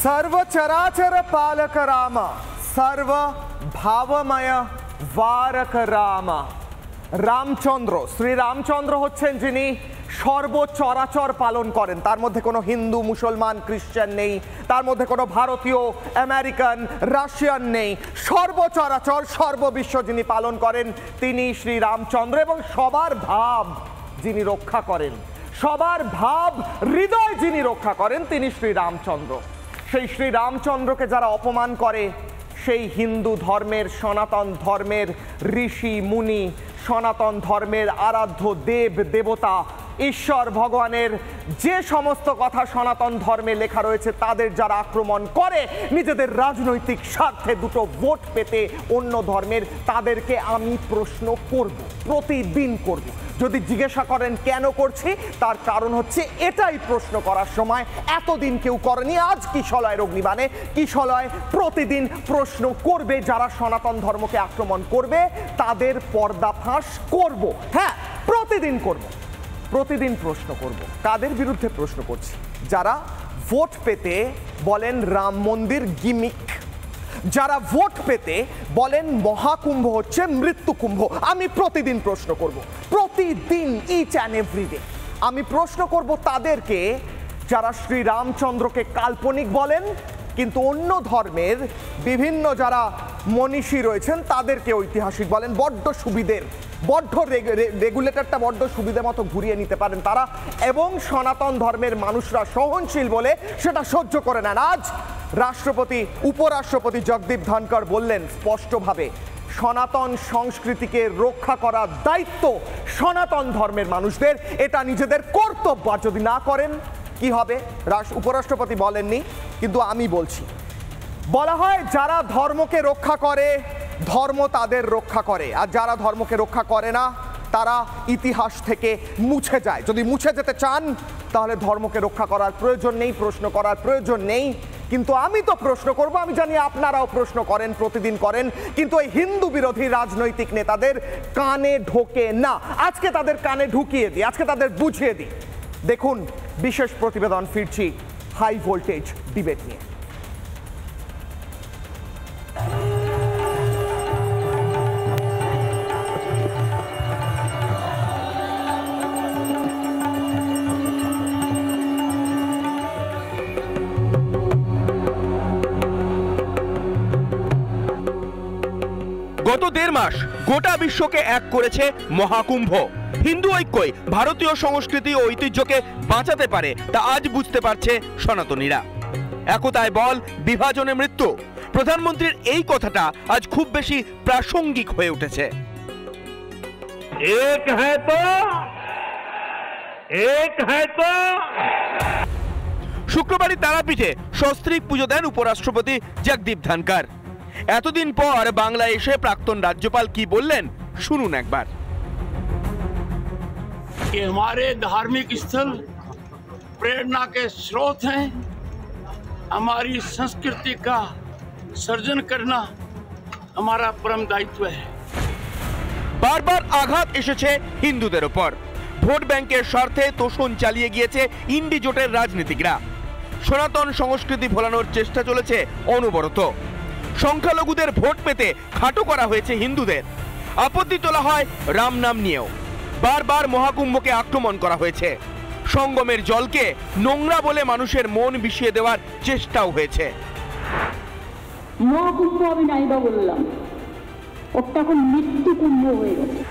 सर्वचराचर पालक राम सर्व भावमय वारक राम রামচন্দ্র শ্রী রামচন্দ্র হচ্ছেন যিনি সর্বচরাচর পালন করেন। তার মধ্যে কোনো হিন্দু মুসলমান খ্রিস্টান নেই, তার মধ্যে কোনো ভারতীয় আমেরিকান রাশিয়ান নেই। সর্বচরাচর সর্ববিশ্ব যিনি পালন করেন তিনি শ্রী রামচন্দ্র, এবং সবার ভাব যিনি রক্ষা করেন, সবার ভাব হৃদয় যিনি রক্ষা করেন তিনি শ্রী রামচন্দ্র। সেই শ্রী রামচন্দ্রকে যারা অপমান করে, সেই হিন্দু ধর্মের সনাতন ধর্মের ঋষি মুনি, সনাতন ধর্মের আরাধ্য দেব দেবতা ঈশ্বর ভগবানের যে সমস্ত কথা সনাতন ধর্মে লেখা রয়েছে তাদের যারা আক্রমণ করে নিজেদের রাজনৈতিক স্বার্থে দুটো ভোট পেতে অন্য ধর্মের, তাদেরকে আমি প্রশ্ন করব, প্রতিদিন করব। যদি জিজ্ঞাসা করেন কেন করছি, তার কারণ হচ্ছে এটাই প্রশ্ন করার সময় এতদিন কেউ করেনি। আজ কিশলয়ের অগ্নিবাণে কিশলয় প্রতিদিন প্রশ্ন করবে, যারা সনাতন ধর্মকে আক্রমণ করবে তাদের পর্দাফাঁস করব। হ্যাঁ, প্রতিদিন করব, প্রতিদিন প্রশ্ন করব। কাদের বিরুদ্ধে প্রশ্ন করছি? যারা ভোট পেতে বলেন রাম মন্দির গিমিক, যারা ভোট পেতে বলেন মহাকুম্ভ হচ্ছে মৃত্যু কুম্ভ, আমি প্রতিদিন প্রশ্ন করব, প্রতিদিন, ইচ অ্যান্ড এভরিডে আমি প্রশ্ন করব তাদেরকে যারা শ্রী রামচন্দ্রকে কাল্পনিক বলেন, কিন্তু অন্য ধর্মের বিভিন্ন যারা মনীষী রয়েছেন তাদেরকে ঐতিহাসিক বলেন। বড্ড সুবিধের, বড্ড রেগুলেটরটা বড্ড সুবিধে মতো ঘুরিয়ে নিতে পারেন তারা, এবং সনাতন ধর্মের মানুষরা সহনশীল বলে সেটা সহ্য করে নেন। আজ রাষ্ট্রপতি উপরাষ্ট্রপতি জগদীপ ধনকর বললেন স্পষ্টভাবে, সনাতন সংস্কৃতিকে রক্ষা করার দায়িত্ব সনাতন ধর্মের মানুষদের, এটা নিজেদের কর্তব্য। আর যদি না করেন কি হবে? উপরাষ্ট্রপতি বলেননি, কিন্তু আমি বলছি। বলা হয় যারা ধর্মকে রক্ষা করে ধর্ম তাদের রক্ষা করে, আর যারা ধর্মকে রক্ষা করে না তারা ইতিহাস থেকে মুছে যায়। যদি মুছে যেতে চান তাহলে ধর্মকে রক্ষা করার প্রয়োজন নেই, প্রশ্ন করার প্রয়োজন নেই। কিন্তু আমি তো প্রশ্ন করব, আমি জানি আপনারাও প্রশ্ন করেন, প্রতিদিন করেন, কিন্তু এই হিন্দু বিরোধী রাজনৈতিক নেতাদের কানে ঢোকে না। আজকে তাদের কানে ঢুকিয়ে দিই, আজকে তাদের বুঝিয়ে দিই। দেখুন বিশেষ প্রতিবেদন, ফিরছি হাই ভোল্টেজ ডিবেট নিয়ে। গত 1.5 মাস গোটা বিশ্বকে এক করেছে মহাকুম্ভ। হিন্দু ঐক্যই ভারতীয় সংস্কৃতি ও ঐতিহ্যকে বাঁচাতে পারে তা আজ বুঝতে পারছে সনাতনীরা। একতায় বল, বিভাজনে মৃত্যু, প্রধানমন্ত্রীর এই কথাটা আজ খুব বেশি প্রাসঙ্গিক হয়ে উঠেছে। শুক্রবারই তারাপীঠে সস্ত্রীক পুজো দেন উপরাষ্ট্রপতি জগদীপ ধনকর। এতদিন পর বাংলা এসে প্রাক্তন রাজ্যপাল কি বললেন শুনুন একবার। कि हमारे धार्मिक स्थल प्रेरणा के स्रोत हैं, हमारी संस्कृति का सर्जन करना हमारा परम दायित्व है। बार बार आघात एसेছে হিন্দুদের উপর। ভোট ব্যাংকের স্বার্থে তোষণ চালিয়ে গিয়েছে ইন্ডি জোটের রাজনীতিকরা। সনাতন সংস্কৃতি ভোলানোর চেষ্টা চলেছে অনবরত। সংখ্যালঘুদের ভোট পেতে খাটো করা হয়েছে হিন্দুদের। আপত্তি তোলা হয় রাম নাম নিয়েও। বারবার মহাকুম্ভকে আক্রমণ করা হয়েছে। সঙ্গমের জলকে নোংরা বলে মানুষের মন বিষিয়ে দেওয়ার চেষ্টাও হয়েছে। মহাকুম্ভ আমি নাইবা বললাম, ওটা এখন মৃত্যু কুম্ভ হয়ে গেছে।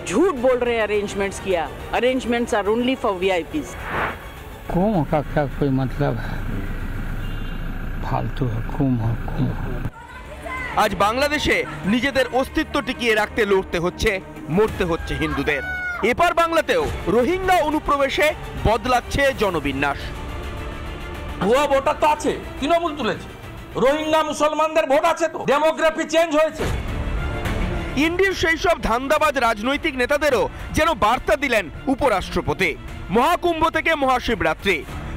झूठ बोल रहे अरेंजमेंट्स किया, arrangements are only for VIPs. Kumbh का क्या कोई मतलब है? फालतू है कुंभ। আজ বাংলাদেশে নিজেদের অস্তিত্ব টিকিয়ে রাখতে লড়তে হচ্ছে, মরতে হচ্ছে হিন্দুদের। এপার বাংলাতেও রোহিঙ্গা অনুপ্রবেশে বদলাচ্ছে জনবিন্যাস। ভুয়া ভোটার তো আছে, তৃণমূল তুলেছে। রোহিঙ্গা মুসলমানদের ভোট আছে, তো ডেমোগ্রাফি চেঞ্জ হয়েছে। ইন্ডিয়ার সেই সব ধান্দাবাজ রাজনৈতিক নেতাদেরও যেন বার্তা দিলেন উপরাষ্ট্রপতি। মহাকুম্ভ থেকে মহাশিবরাত্রি,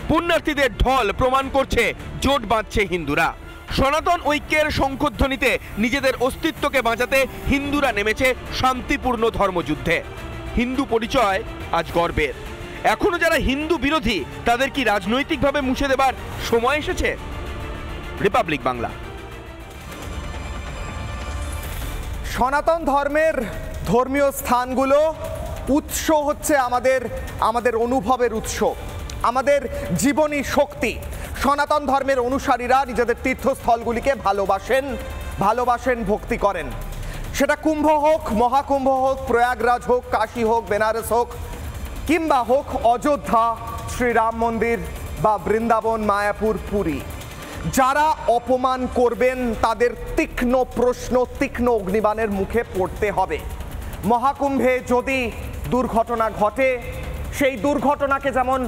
পুণ্যার্থীদের ঢল প্রমাণ করছে জোট বাঁধছে হিন্দুরা। সনাতন ঐক্যের শঙ্খধ্বনিতে নিজেদের অস্তিত্বকে বাঁচাতে হিন্দুরা নেমেছে শান্তিপূর্ণ ধর্মযুদ্ধে। হিন্দু পরিচয় আজ গর্বের। এখনো যারা হিন্দু বিরোধী তাদের কি রাজনৈতিকভাবে মুছে দেবার সময় এসেছে? রিপাবলিক বাংলা। সনাতন ধর্মের ধর্মীয় স্থানগুলো উৎস হচ্ছে আমাদের অনুভবের উৎস, আমাদের জীবনী শক্তি। সনাতন ধর্মের অনুসারীরা নিজেদের তীর্থস্থলগুলিকে ভালোবাসেন, ভক্তি করেন। সেটা কুম্ভ হোক, মহাকুম্ভ হোক, প্রয়াগরাজ হোক, কাশী হোক, বেনারস হোক, কিংবা হোক অযোধ্যা, শ্রীরাম মন্দির বা বৃন্দাবন, মায়াপুর, পুরী। যারা অপমান করবেন তাদের তীক্ষ্ণ প্রশ্ন, তীক্ষ্ণ অগ্নিবাণের মুখে পড়তে হবে। মহাকুম্ভে যদি দুর্ঘটনা ঘটে, সেই দুর্ঘটনাকে যেমন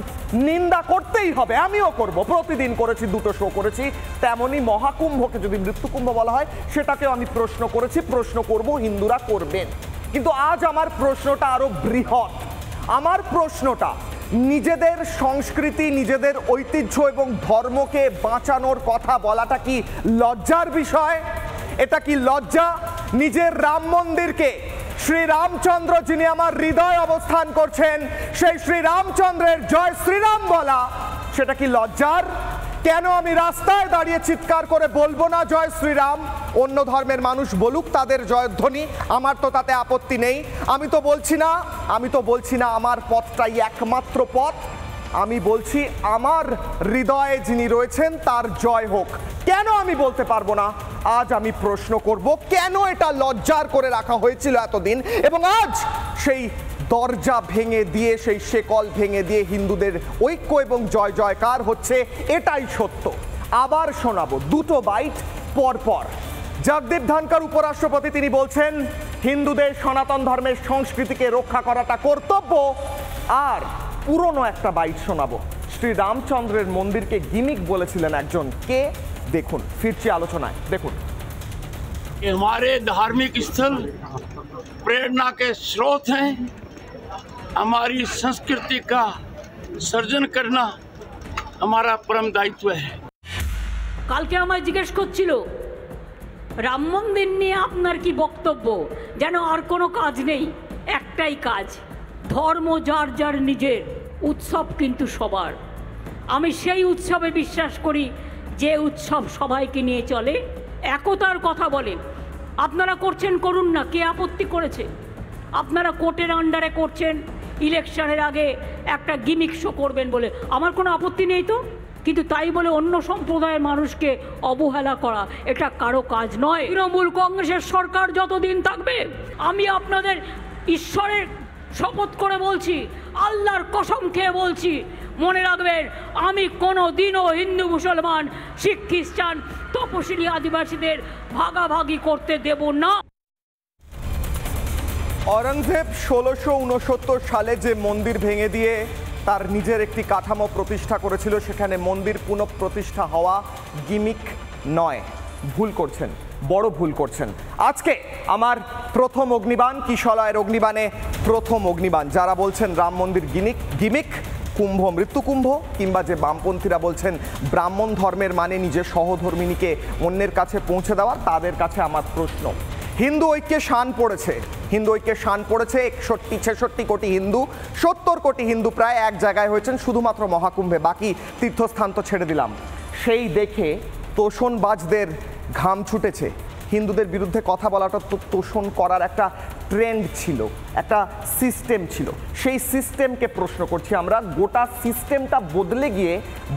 নিন্দা করতেই হবে, আমিও করব, প্রতিদিন করেছি, 2টো শো করেছি, তেমনি মহাকুম্ভকে যদি মৃত্যুকুম্ভ বলা হয় সেটাকেও আমি প্রশ্ন করেছি, প্রশ্ন করব, হিন্দুরা করবেন। কিন্তু আজ আমার প্রশ্নটা আরো বৃহৎ। আমার প্রশ্নটা নিজেদের সংস্কৃতি, নিজেদের ঐতিহ্য এবং ধর্মকে বাঁচানোর কথা বলাটা কি লজ্জার বিষয়? এটা কি লজ্জা? নিজের রাম মন্দিরকে, শ্রীরামচন্দ্র যিনি আমার হৃদয় অবস্থান করছেন, সেই শ্রীরামচন্দ্রের জয় শ্রীরাম বলা, সেটা কি লজ্জার? কেন আমি রাস্তায় দাঁড়িয়ে চিৎকার করে বলবো না জয় শ্রীরাম? অন্য ধর্মের মানুষ বলুক তাদের জয়ধ্বনি, আমার তো তাতে আপত্তি নেই। আমি তো বলছি না আমার পথটাই একমাত্র পথ। আমি বলছি আমার হৃদয়ে যিনি রয়েছেন তার জয় হোক। কেন আমি বলতে পারবো না? আজ আমি প্রশ্ন করব, কেন এটা লজ্জার করে রাখা হয়েছিল এতদিন, এবং আজ সেই দরজা ভেঙে দিয়ে, সেই শেকল ভেঙে দিয়ে হিন্দুদের ঐক্য এবং জয় জয়কার হচ্ছে, এটাই সত্য। আবার শোনাবো 2টো বাইট পরপর। জগদীপ ধনকর উপরাষ্ট্রপতি, তিনি বলছেন হিন্দুদের সনাতন ধর্মের সংস্কৃতিকে রক্ষা করাটা কর্তব্য। আর পুরনো একটা বাইট শোনাবো, শ্রীরামচন্দ্রের মন্দিরকে গিমিক বলেছিলেন একজন, কে? দেখুন, ফিরছি আলোচনায়, দেখুন। हमारे धार्मिक स्थल प्रेरणा के स्रोत हैं। हमारी संस्कृति का सर्जन करना हमारा परम दायित्व है। কালকে আমায় জিজ্ঞেস করছিল রাম মন্দির নিয়ে আপনার কি বক্তব্য, যেন আর কোনো কাজ নেই, একটাই কাজ, ধর্ম যার যার নিজের, উৎসব কিন্তু সবার। আমি সেই উৎসবে বিশ্বাস করি যে উৎসব সবাইকে নিয়ে চলে, একতার কথা বলে। আপনারা করছেন, করুন না, কে আপত্তি করেছে? আপনারা কোর্টের আন্ডারে করছেন, ইলেকশনের আগে একটা গিমিক শো করবেন বলে, আমার কোনো আপত্তি নেই তো। কিন্তু তাই বলে অন্য সম্প্রদায়ের মানুষকে অবহেলা করা, এটা কারো কাজ নয়। তৃণমূল কংগ্রেসের সরকার যতদিন থাকবে, আমি আপনাদের ঈশ্বরের শপথ করে বলছি, আল্লাহর কসম খেয়ে বলছি, মনে রাখবেন, আমি কোনো দিনও হিন্দু, মুসলমান, শিখ, খ্রিস্টান, তপশিলি আদিবাসীদের ভাগাভাগি করতে দেব না। औरंगजेब 1669 সালে যে মন্দির ভেঙে দিয়ে তার নিজের একটি কাঠামো প্রতিষ্ঠা করেছিল, সেখানে মন্দির পুনঃপ্রতিষ্ঠা হওয়া গিমিক নয়। ভুল করছেন, বড় ভুল করছেন। আজকে আমার প্রথম অগ্নিবাণ, কিশলয়ের অগ্নিবাণে প্রথম অগ্নিবাণ। যারা বলছেন রাম মন্দির গিমিক, কুম্ভ মৃত্যুকুম্ভ, কিংবা যে বামপন্থীরা বলছেন ব্রাহ্মণ ধর্মের মানে নিজের সহধর্মিনীকে অন্যের কাছে পৌঁছে দেওয়ার, তাদের কাছে আমার প্রশ্ন। হিন্দু ঐক্যে শান পড়েছে, 61-66 কোটি হিন্দু, 70 কোটি হিন্দু প্রায় এক জায়গায় হয়েছেন শুধুমাত্র মহাকুম্ভে, বাকি তীর্থস্থান তো ছেড়ে দিলাম। সেই দেখে তোষণবাজদের ঘাম ছুটেছে। হিন্দুদের বিরুদ্ধে কথা বলাটা তো তোষণ করার একটা ট্রেন্ড ছিল, একটা সিস্টেম ছিল। সেই সিস্টেমকে প্রশ্ন করছি আমরা। গোটা সিস্টেমটা বদলে গিয়ে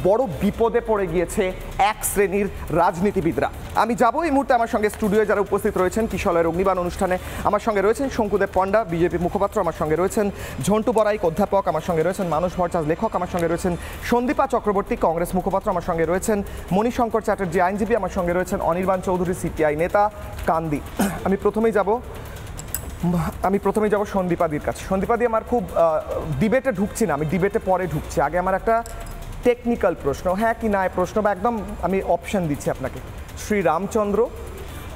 বড় বিপদে পড়ে গিয়েছে এক শ্রেণীর রাজনীতিবিদরা। আমি যাবো এই মুহূর্তে, আমার সঙ্গে স্টুডিওয়ে যারা উপস্থিত রয়েছেন কিশলয়ের অগ্নিবাণ অনুষ্ঠানে, আমার সঙ্গে রয়েছেন শঙ্কুদেব পণ্ডা, বিজেপি মুখপাত্র, আমার সঙ্গে রয়েছেন ঝন্টু বড়াইক, অধ্যাপক, আমার সঙ্গে রয়েছেন মানস ভট্টাচার্য, লেখক, আমার সঙ্গে রয়েছেন সন্দীপা চক্রবর্তী, কংগ্রেস মুখপাত্র, আমার সঙ্গে রয়েছেন মণিশঙ্কর চ্যাটার্জি, আইনজীবী, আমার সঙ্গে রয়েছেন অনির্বাণ চৌধুরী, সিপিআই নেতা, কান্দি। আমি প্রথমেই যাব সন্দীপাদির কাছে। সন্দীপাদি, আমার খুব ডিবেটে ঢুকছি না, আমি ডিবেটে পরে ঢুকছি। আগে আমার একটা টেকনিক্যাল প্রশ্ন, হ্যাঁ কি না প্রশ্ন, বা একদম আমি অপশন দিচ্ছি আপনাকে। শ্রীরামচন্দ্র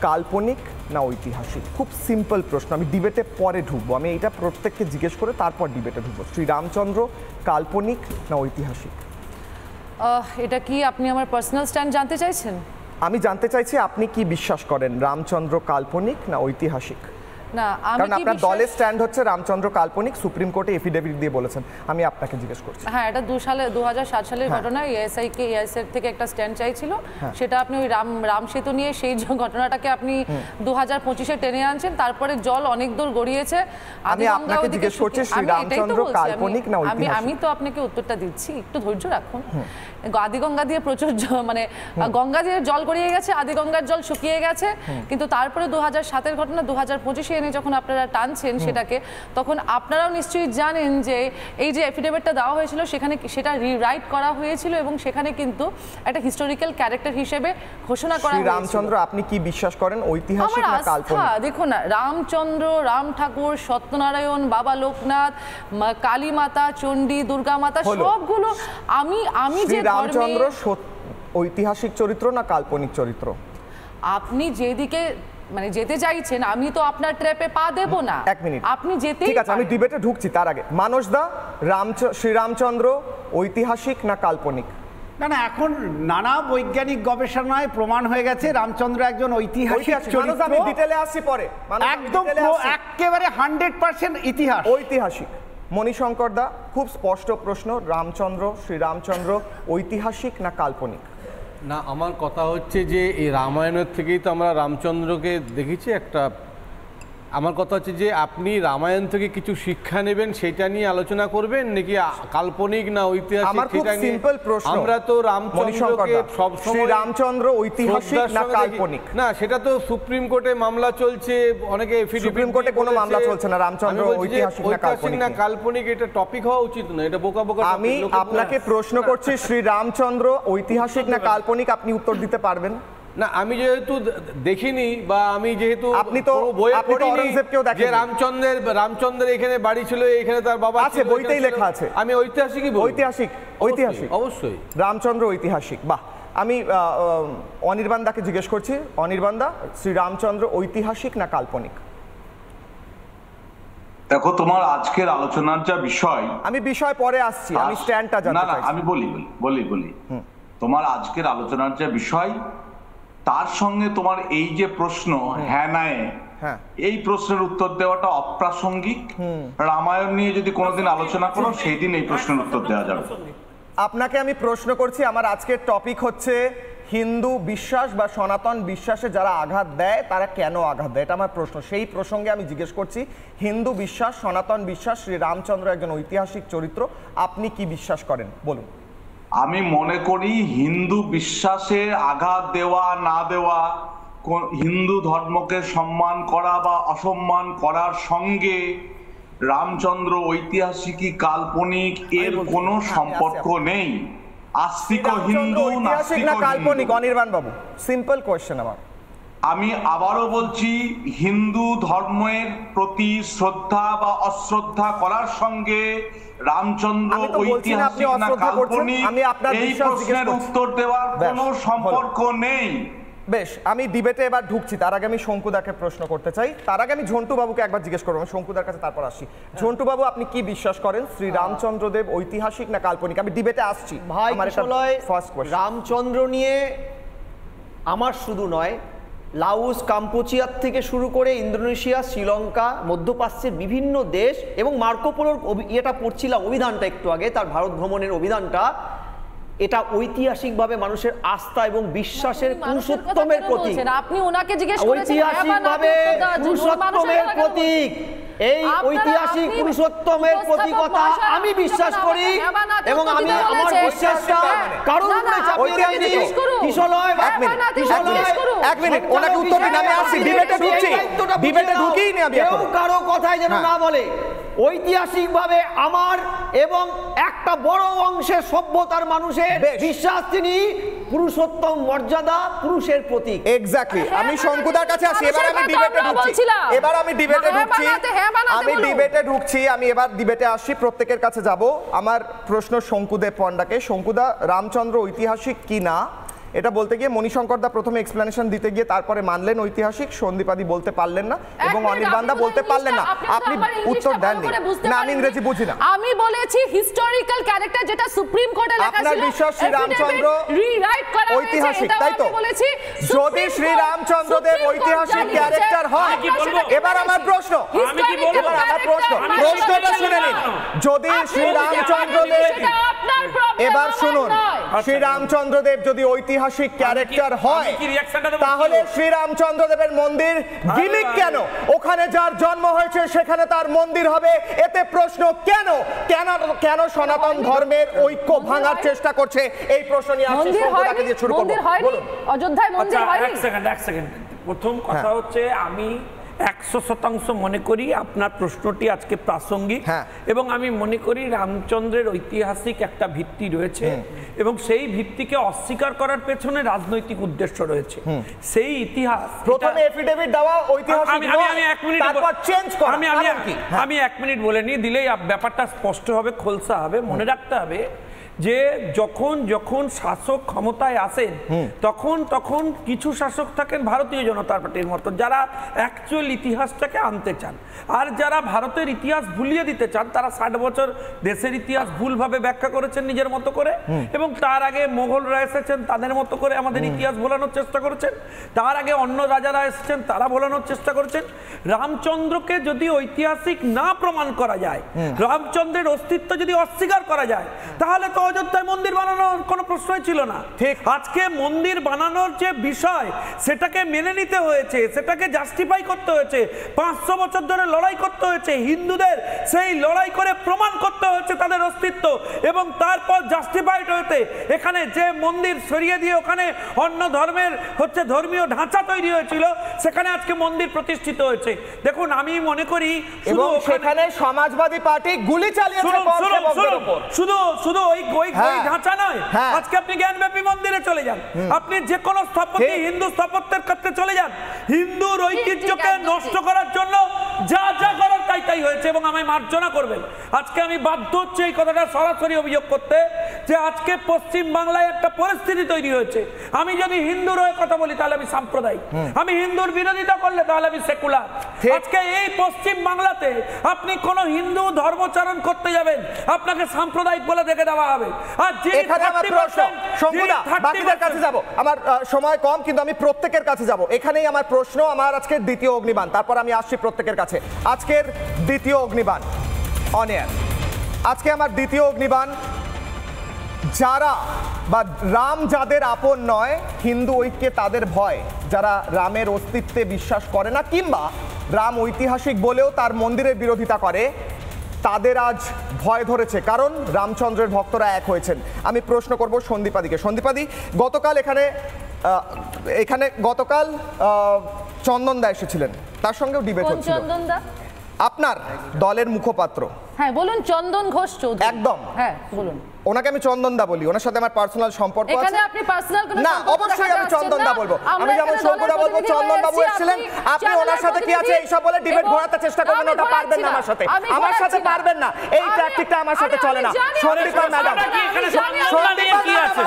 কাল্পনিক না ঐতিহাসিক? খুব সিম্পল প্রশ্ন, আমি ডিবেটে পরে ঢুকবো, আমি এটা প্রত্যেককে জিজ্ঞেস করে তারপর ডিবেটে ঢুকবো। শ্রীরামচন্দ্র কাল্পনিক না ঐতিহাসিক? এটা কি আপনি আমার পার্সোনাল স্ট্যান্ড জানতে চাইছেন? আমি জানতে চাইছি আপনি কি বিশ্বাস করেন, রামচন্দ্র কাল্পনিক না ঐতিহাসিক? না আমি কারণ কি আপনার বিশ্বাস- দলের স্ট্যান্ড হচ্ছে রামচন্দ্র কাল্পনিক, সুপ্রিম কোর্টে এফিডেভিট দিয়ে বলেছেন। আমি আপনাকে জিজ্ঞেস করছি। হ্যাঁ, এটা 2007 সালের ঘটনা। এএসআই এর থেকে একটা স্ট্যান্ড চাইছিল, সেটা আপনি ওই রাম সেতু নিয়ে সেই ঘটনাটাকে আপনি 2025-এ টেনে আনছেন। তারপরে জল অনেক দূর গড়িয়েছে। আমি আপনাকে জিজ্ঞেস করছি শ্রী রামচন্দ্র কাল্পনিক না ঐতিহাসিক? আমি তো আপনাকে উত্তরটা দিচ্ছি, একটু ধৈর্য রাখুন। আদিগঙ্গা দিয়ে প্রচুর মানে গঙ্গা দিয়ে জল গড়িয়ে গেছে, আদিগঙ্গার জল শুকিয়ে গেছে, কিন্তু তারপরে 2007-এর ঘটনা 2025-এ এনে যখন আপনারা টানছেন সেটাকে, তখন আপনারাও নিশ্চয়ই জানেন যে এই যে এফিডেভিটটা দেওয়া হয়েছিল সেখানে সেটা রিরাইট করা হয়েছিল এবং সেখানে কিন্তু একটা হিস্টোরিক্যাল ক্যারেক্টার হিসেবে ঘোষণা করা হয়েছিল। রামচন্দ্র আপনি কি বিশ্বাস করেন, ঐতিহাসিক না কাল্পনিক? দেখুন না, রামচন্দ্র, রাম ঠাকুর, সত্যনারায়ণ, বাবা লোকনাথ, কালী মাতা, চণ্ডী, দুর্গা মাতা, সবগুলো আমি যে রামচন্দ্র ঐতিহাসিক চরিত্র না কাল্পনিক চরিত্র? আপনি যেদিকে মানে যেতে চাইছেন, আমি তো আপনার ট্র্যাপে পা দেব না। এক মিনিট, আপনি যেতেই ঠিক আছে, আমি ডিবেটে ঢুকছি। তার আগে মানস দা, শ্রীরামচন্দ্র ঐতিহাসিক না কাল্পনিক? না না, এখন নানা বৈজ্ঞানিক গবেষণায় প্রমাণ হয়ে গেছে রামচন্দ্র একজন ঐতিহাসিক চরিত্র। আমি ডিটেলে আসছি পরে। একদম একেবারে 100% ইতিহাস ঐতিহাসিক। মণিশঙ্কর দা, খুব স্পষ্ট প্রশ্ন, শ্রীরামচন্দ্র ঐতিহাসিক না কাল্পনিক? না, আমার কথা হচ্ছে যে এই রামায়ণের থেকেই তো আমরা রামচন্দ্রকে দেখেছি একটা। আমার কথা হচ্ছে যে আপনি রামায়ণ থেকে কিছু শিক্ষা নেবেন, সেটা নিয়ে আলোচনা করবেন নাকি কাল্পনিক না ঐতিহাসিক সেটা নিয়ে? সিম্পল প্রশ্ন। আমরা তো রামচন্দ্রকে সব সময় রামচন্দ্র ঐতিহাসিক না কাল্পনিক? না, সেটা তো সুপ্রিম কোর্টে মামলা চলছে, অনেকে সুপ্রিম কোর্টে কোনো মামলা চলছে না। রামচন্দ্র ঐতিহাসিক না কাল্পনিক, এটা টপিক হওয়া উচিত না, এটা বোকা বোকা। আমি আপনাকে প্রশ্ন করছি, শ্রীরামচন্দ্র ঐতিহাসিক না কাল্পনিক, আপনি উত্তর দিতে পারবেন না? আমি যেহেতু দেখিনি বা আমি যেহেতু আপনি তো ঔরঙ্গজেবকেও দেখেন যে রামচন্দ্রের এখানে বাড়ি ছিল, এখানে তার বাবা আছে, বইতেই লেখা আছে। আমি ঐতিহাসিকই বলি। ঐতিহাসিক অবশ্যই রামচন্দ্র ঐতিহাসিক। বাহ। আমি অনির্বাণ দাকে জিজ্ঞেস করছি, অনির্বাণ দা, শ্রীরামচন্দ্র ঐতিহাসিক না কাল্পনিক? দেখো, তোমার আজকের আলোচনার যা বিষয়, আমি বিষয় পরে আসছি, আমি স্ট্যান্ডটা জানতে চাই। আমি বলি তোমার আজকের আলোচনার যা বিষয়, তার সঙ্গে তোমার এই যে প্রশ্ন হ্যাঁ না এই প্রশ্নের উত্তর দেওয়াটা অপ্রাসঙ্গিক। রামায়ণ নিয়ে যদি কোনোদিন আলোচনা করো, সেই দিন এই প্রশ্নের উত্তর দেওয়া যাবে। আপনাকে আমি প্রশ্ন করছি, আমার আজকের টপিক হচ্ছে হিন্দু বিশ্বাস বা সনাতন বিশ্বাসে যারা আঘাত দেয় তারা কেন আঘাত দেয়, এটা আমার প্রশ্ন। সেই প্রসঙ্গে আমি জিজ্ঞেস করছি, হিন্দু বিশ্বাস, সনাতন বিশ্বাস, শ্রী রামচন্দ্র একজন ঐতিহাসিক চরিত্র, আপনি কি বিশ্বাস করেন বলুন? আমি মনে করি হিন্দু বিশ্বাসে আঘাত দেওয়া না দেওয়া, হিন্দু ধর্মকে সম্মান করা বা অসম্মান করার সঙ্গে রামচন্দ্র ঐতিহাসিক কাল্পনিক এর কোনো সম্পর্ক নেই। আস্তিক হিন্দু না কাল্পনিক? অনির্বাণ বাবু, সিম্পল কোয়েশ্চেন আমার। আমি আবারও বলছি, হিন্দু ধর্মের প্রতি শ্রদ্ধা বা অশ্রদ্ধা করার সঙ্গে রামচন্দ্র ঐতিহাসিক না কাল্পনিক এই প্রশ্নের উত্তর দেওয়ার কোনো সম্পর্ক নেই। বেশ, আমি ডিবেটে এবার ঢুকছি। তার আগে আমি শঙ্কুদাকে প্রশ্ন করতে চাই। তার আগে আমি ঝন্টু বাবুকে একবার জিজ্ঞেস করবো, আমি শঙ্কুদার কাছে তারপর আসি। ঝন্টু বাবু, আপনি কি বিশ্বাস করেন, শ্রী রামচন্দ্রদেব ঐতিহাসিক না কাল্পনিক? আমি ডিবেটে আসছি। ভাই ফার্স্ট কোয়েশ্চন, রামচন্দ্র নিয়ে আমার শুধু নয়, লাউস, কাম্পুচিয়ার থেকে শুরু করে ইন্দোনেশিয়া, শ্রীলঙ্কা, মধ্যপ্রাচ্যের বিভিন্ন দেশ এবং মার্কো পোলোর এটা পড়ছিলাম অভিধানটা একটু আগে, তার ভারত ভ্রমণের অভিধানটা, এটা ঐতিহাসিকভাবে মানুষের আস্থা এবং বিশ্বাসের পুরুষোত্তমের প্রতীক। আপনি ওনাকে জিজ্ঞেস করেছেন ঐতিহাসিকভাবে পুরুষোত্তমের প্রতীক। এই ঐতিহাসিক পুরুষোত্তমের প্রতীকতা আমি বিশ্বাস করি এবং আমি আমার বিশ্বাসটা কারোর উপরে চাপিয়ে দিইনি। কিশোরয়, এক মিনিট, ওনাকে উত্তর দিন, আমি আসছি। ডিবেটে ঢুকছি, ডিবেটে ঢুকিই নি আমি। কেউ কারো কথাই যেন না বলে। ঐতিহাসিকভাবে আমার এবং একটা বড় অংশের সভ্যতার মানুষের বিশ্বাস তিনি পুরুষোত্তম মর্যাদা, পুরুষের প্রতীক। এক্স্যাক্টলি। আমি শঙ্কুদার কাছে আসি। এবার আমি ডিবেটে ঢুকছি, আমি এবার ডিবেটে আসি, প্রত্যেকের কাছে যাব। আমার প্রশ্ন শঙ্কুদেব পণ্ডাকে। শঙ্কুদা, রামচন্দ্র ঐতিহাসিক কি না এটা বলতে গিয়ে মণিশঙ্কর দা প্রথমে এক্সপ্লেনেশন দিতে গিয়ে তারপরে মানলেন ঐতিহাসিক, সন্দীপাদি বলতে পারলেন না এবং অনির্বাণ দা বলতে পারলেন না। আপনি উত্তর দেননি। না, আমি ইংরেজি বুঝি না। আমি বলেছি হিস্টোরিক্যাল ক্যারেক্টার, যেটা সুপ্রিম কোর্টে লেখা ছিল। আপনার বিশ্বাস শ্রীরামচন্দ্র ঐতিহাসিক, তাই তো? যদি শ্রীরামচন্দ্রদেব ঐতিহাসিক ক্যারেক্টার হয়, এবার আমার প্রশ্ন, প্রশ্নটা শুনে নিন। যদি শ্রীরামচন্দ্রদেব, এবার শুনুন, শ্রীরামচন্দ্রদেব যদি ঐতিহাসিক ক্যারেক্টার হয়, তাহলে শ্রীরামচন্দ্রদেবের মন্দির গিমিক কেন? ওখানে যার জন্ম হয়েছে সেখানে তার মন্দির হবে, এতে প্রশ্ন কেন? কেন সনাতন ধর্মের ঐক্য ভাঙার চেষ্টা করছে? এই প্রশ্ন নিয়ে আসছি, শঙ্কুদাকে দিয়ে শুরু করব। বলুন। অযোধ্যায় মন্দির হয়নি। এক সেকেন্ড। প্রথম কথা হচ্ছে, আমি 100% মনে করি আপনার প্রশ্নটি আজকে প্রাসঙ্গিক, এবং আমি মনে করি রামচন্দ্রের ঐতিহাসিক একটা ভিত্তি রয়েছে এবং সেই ভিত্তিকে অস্বীকার করার পেছনে রাজনৈতিক উদ্দেশ্য রয়েছে। সেই ইতিহাস প্রথমে এফিডেভিট দেওয়া ঐতিহাসিক, আমি 1 মিনিট তারপর চেঞ্জ করা, আমি 1 মিনিট বলে নিই, দিলেই ব্যাপারটা স্পষ্ট হবে, খোলসা হবে। মনে রাখতে হবে যে যখন শাসক ক্ষমতায় আসেন তখন কিছু শাসক থাকেন ভারতীয় জনতা পার্টির মতো, যারা অ্যাকচুয়াল ইতিহাসটাকে আনতে চান, আর যারা ভারতের ইতিহাস ভুলিয়ে দিতে চান, তারা 60 বছর দেশের ইতিহাস ভুলভাবে ব্যাখ্যা করেছেন নিজের মতো করে, এবং তার আগে মোগলরা এসেছেন তাদের মতো করে আমাদের ইতিহাস ভোলানোর চেষ্টা করেছেন, তার আগে অন্য রাজারা এসেছেন তারা ভোলানোর চেষ্টা করেছেন। রামচন্দ্রকে যদি ঐতিহাসিক না প্রমাণ করা যায়, রামচন্দ্রের অস্তিত্ব যদি অস্বীকার করা যায়, তাহলে তো অযোধ্যায় মন্দির বানানোর কোনো প্রশ্নই ছিল না। ঠিক আজকে মন্দির বানানোর যে বিষয়, সেটাকে মেনে নিতে হয়েছে, সেটাকে জাস্টিফাই করতে হয়েছে, 500 বছর ধরে লড়াই করতে হয়েছে হিন্দুদের, সেই লড়াই করে প্রমাণ করতে হয়েছে তাদের অস্তিত্ব, এবং তারপর জাস্টিফাইড হয়েছে এখানে যে মন্দির সরিয়ে দিয়ে ওখানে অন্য ধর্মের ধর্মীয় ঢাঁচা তৈরি হয়েছিল, সেখানে আজকে মন্দির প্রতিষ্ঠিত হয়েছে। দেখুন, আমি মনে করি এবং সেখানে সমাজবাদী পার্টি গুলি চালিয়েছে শুধু ওই ঢাঁচা নয়। আজকে আপনি জ্ঞানব্যাপী মন্দিরে চলে যান, আপনি যে কোনো স্থাপত্যে হিন্দু স্থাপত্যের ক্ষেত্রে চলে যান, হিন্দুর ঐতিহ্যকে নষ্ট করার জন্য যা যা করার তাই হয়েছে, এবং আমায় মার্জনা করবেন। আজকে আমি বাধ্য হচ্ছে এই কথাটা সরাসরি অভিযোগ করতে, যে আজকে পশ্চিম বাংলায় একটা পরিস্থিতি তৈরি হয়েছে, আমি যদি হিন্দুর হয়ে কথা বলি তাহলে আমি সাম্প্রদায়িক, আমি হিন্দুর বিরোধিতা করলে তাহলে আমি সেকুলার। আজকে এই পশ্চিম বাংলাতে আপনি কোন হিন্দু ধর্মচারণ করতে যাবেন, আপনাকে সাম্প্রদায়িক বলে দেখে দেওয়া হবে। আর এখানে আমার প্রশ্ন, শঙ্কুদা, বাকিদের কাছে যাব, আমার সময় কম, কিন্তু আমি প্রত্যেকের কাছে যাব। এখানেই আমার প্রশ্ন, আমার আজকের দ্বিতীয় অগ্নিবাণ, তারপর আমি আসছি প্রত্যেকের কাছে। আজকের দ্বিতীয় অগ্নিবাণ অন এয়ার। আজকে আমার দ্বিতীয় অগ্নিবাণ, যারা বা রাম যাদের আপন নয়, হিন্দু ঐক্যে তাদের ভয়, যারা রামের অস্তিত্বে বিশ্বাস করে না, কিংবা রাম ঐতিহাসিক বলেও তার মন্দিরের বিরোধিতা করে, তাদের আজ ভয় ধরেছে, কারণ রামচন্দ্রের ভক্তরা এক হয়েছেন। আমি প্রশ্ন করব সন্দীপাদিকে। সন্দীপাদি, গতকাল এখানে গতকাল চন্দনদা এসেছিলেন, তার সঙ্গেও ডিবেট হচ্ছিল। চন্দনদা আপনার দলের মুখপাত্র। হ্যাঁ বলুন, চন্দন ঘোষ চৌধুরী। একদম, হ্যাঁ বলুন। ওনাকে আমি চন্দনদা বলি, ওনার সাথে আমার পার্সোনাল সম্পর্ক আছে। এখানে আপনি পার্সোনাল কোনো না, অবশ্যই আমি চন্দনদা বলবো। আমি যেমন শঙ্কুদা বলবো, চন্দন বাবু এসেছিলেন, আপনি ওনার সাথে কি আছে এইসব বলে ডিবেট ঘোরাতে চেষ্টা করবেন, ওটা পারবেন না আমার সাথে, আমার সাথে পারবেন না, এই ট্যাকটিকটা আমার সাথে চলে না। সন্দীপা ম্যাডাম,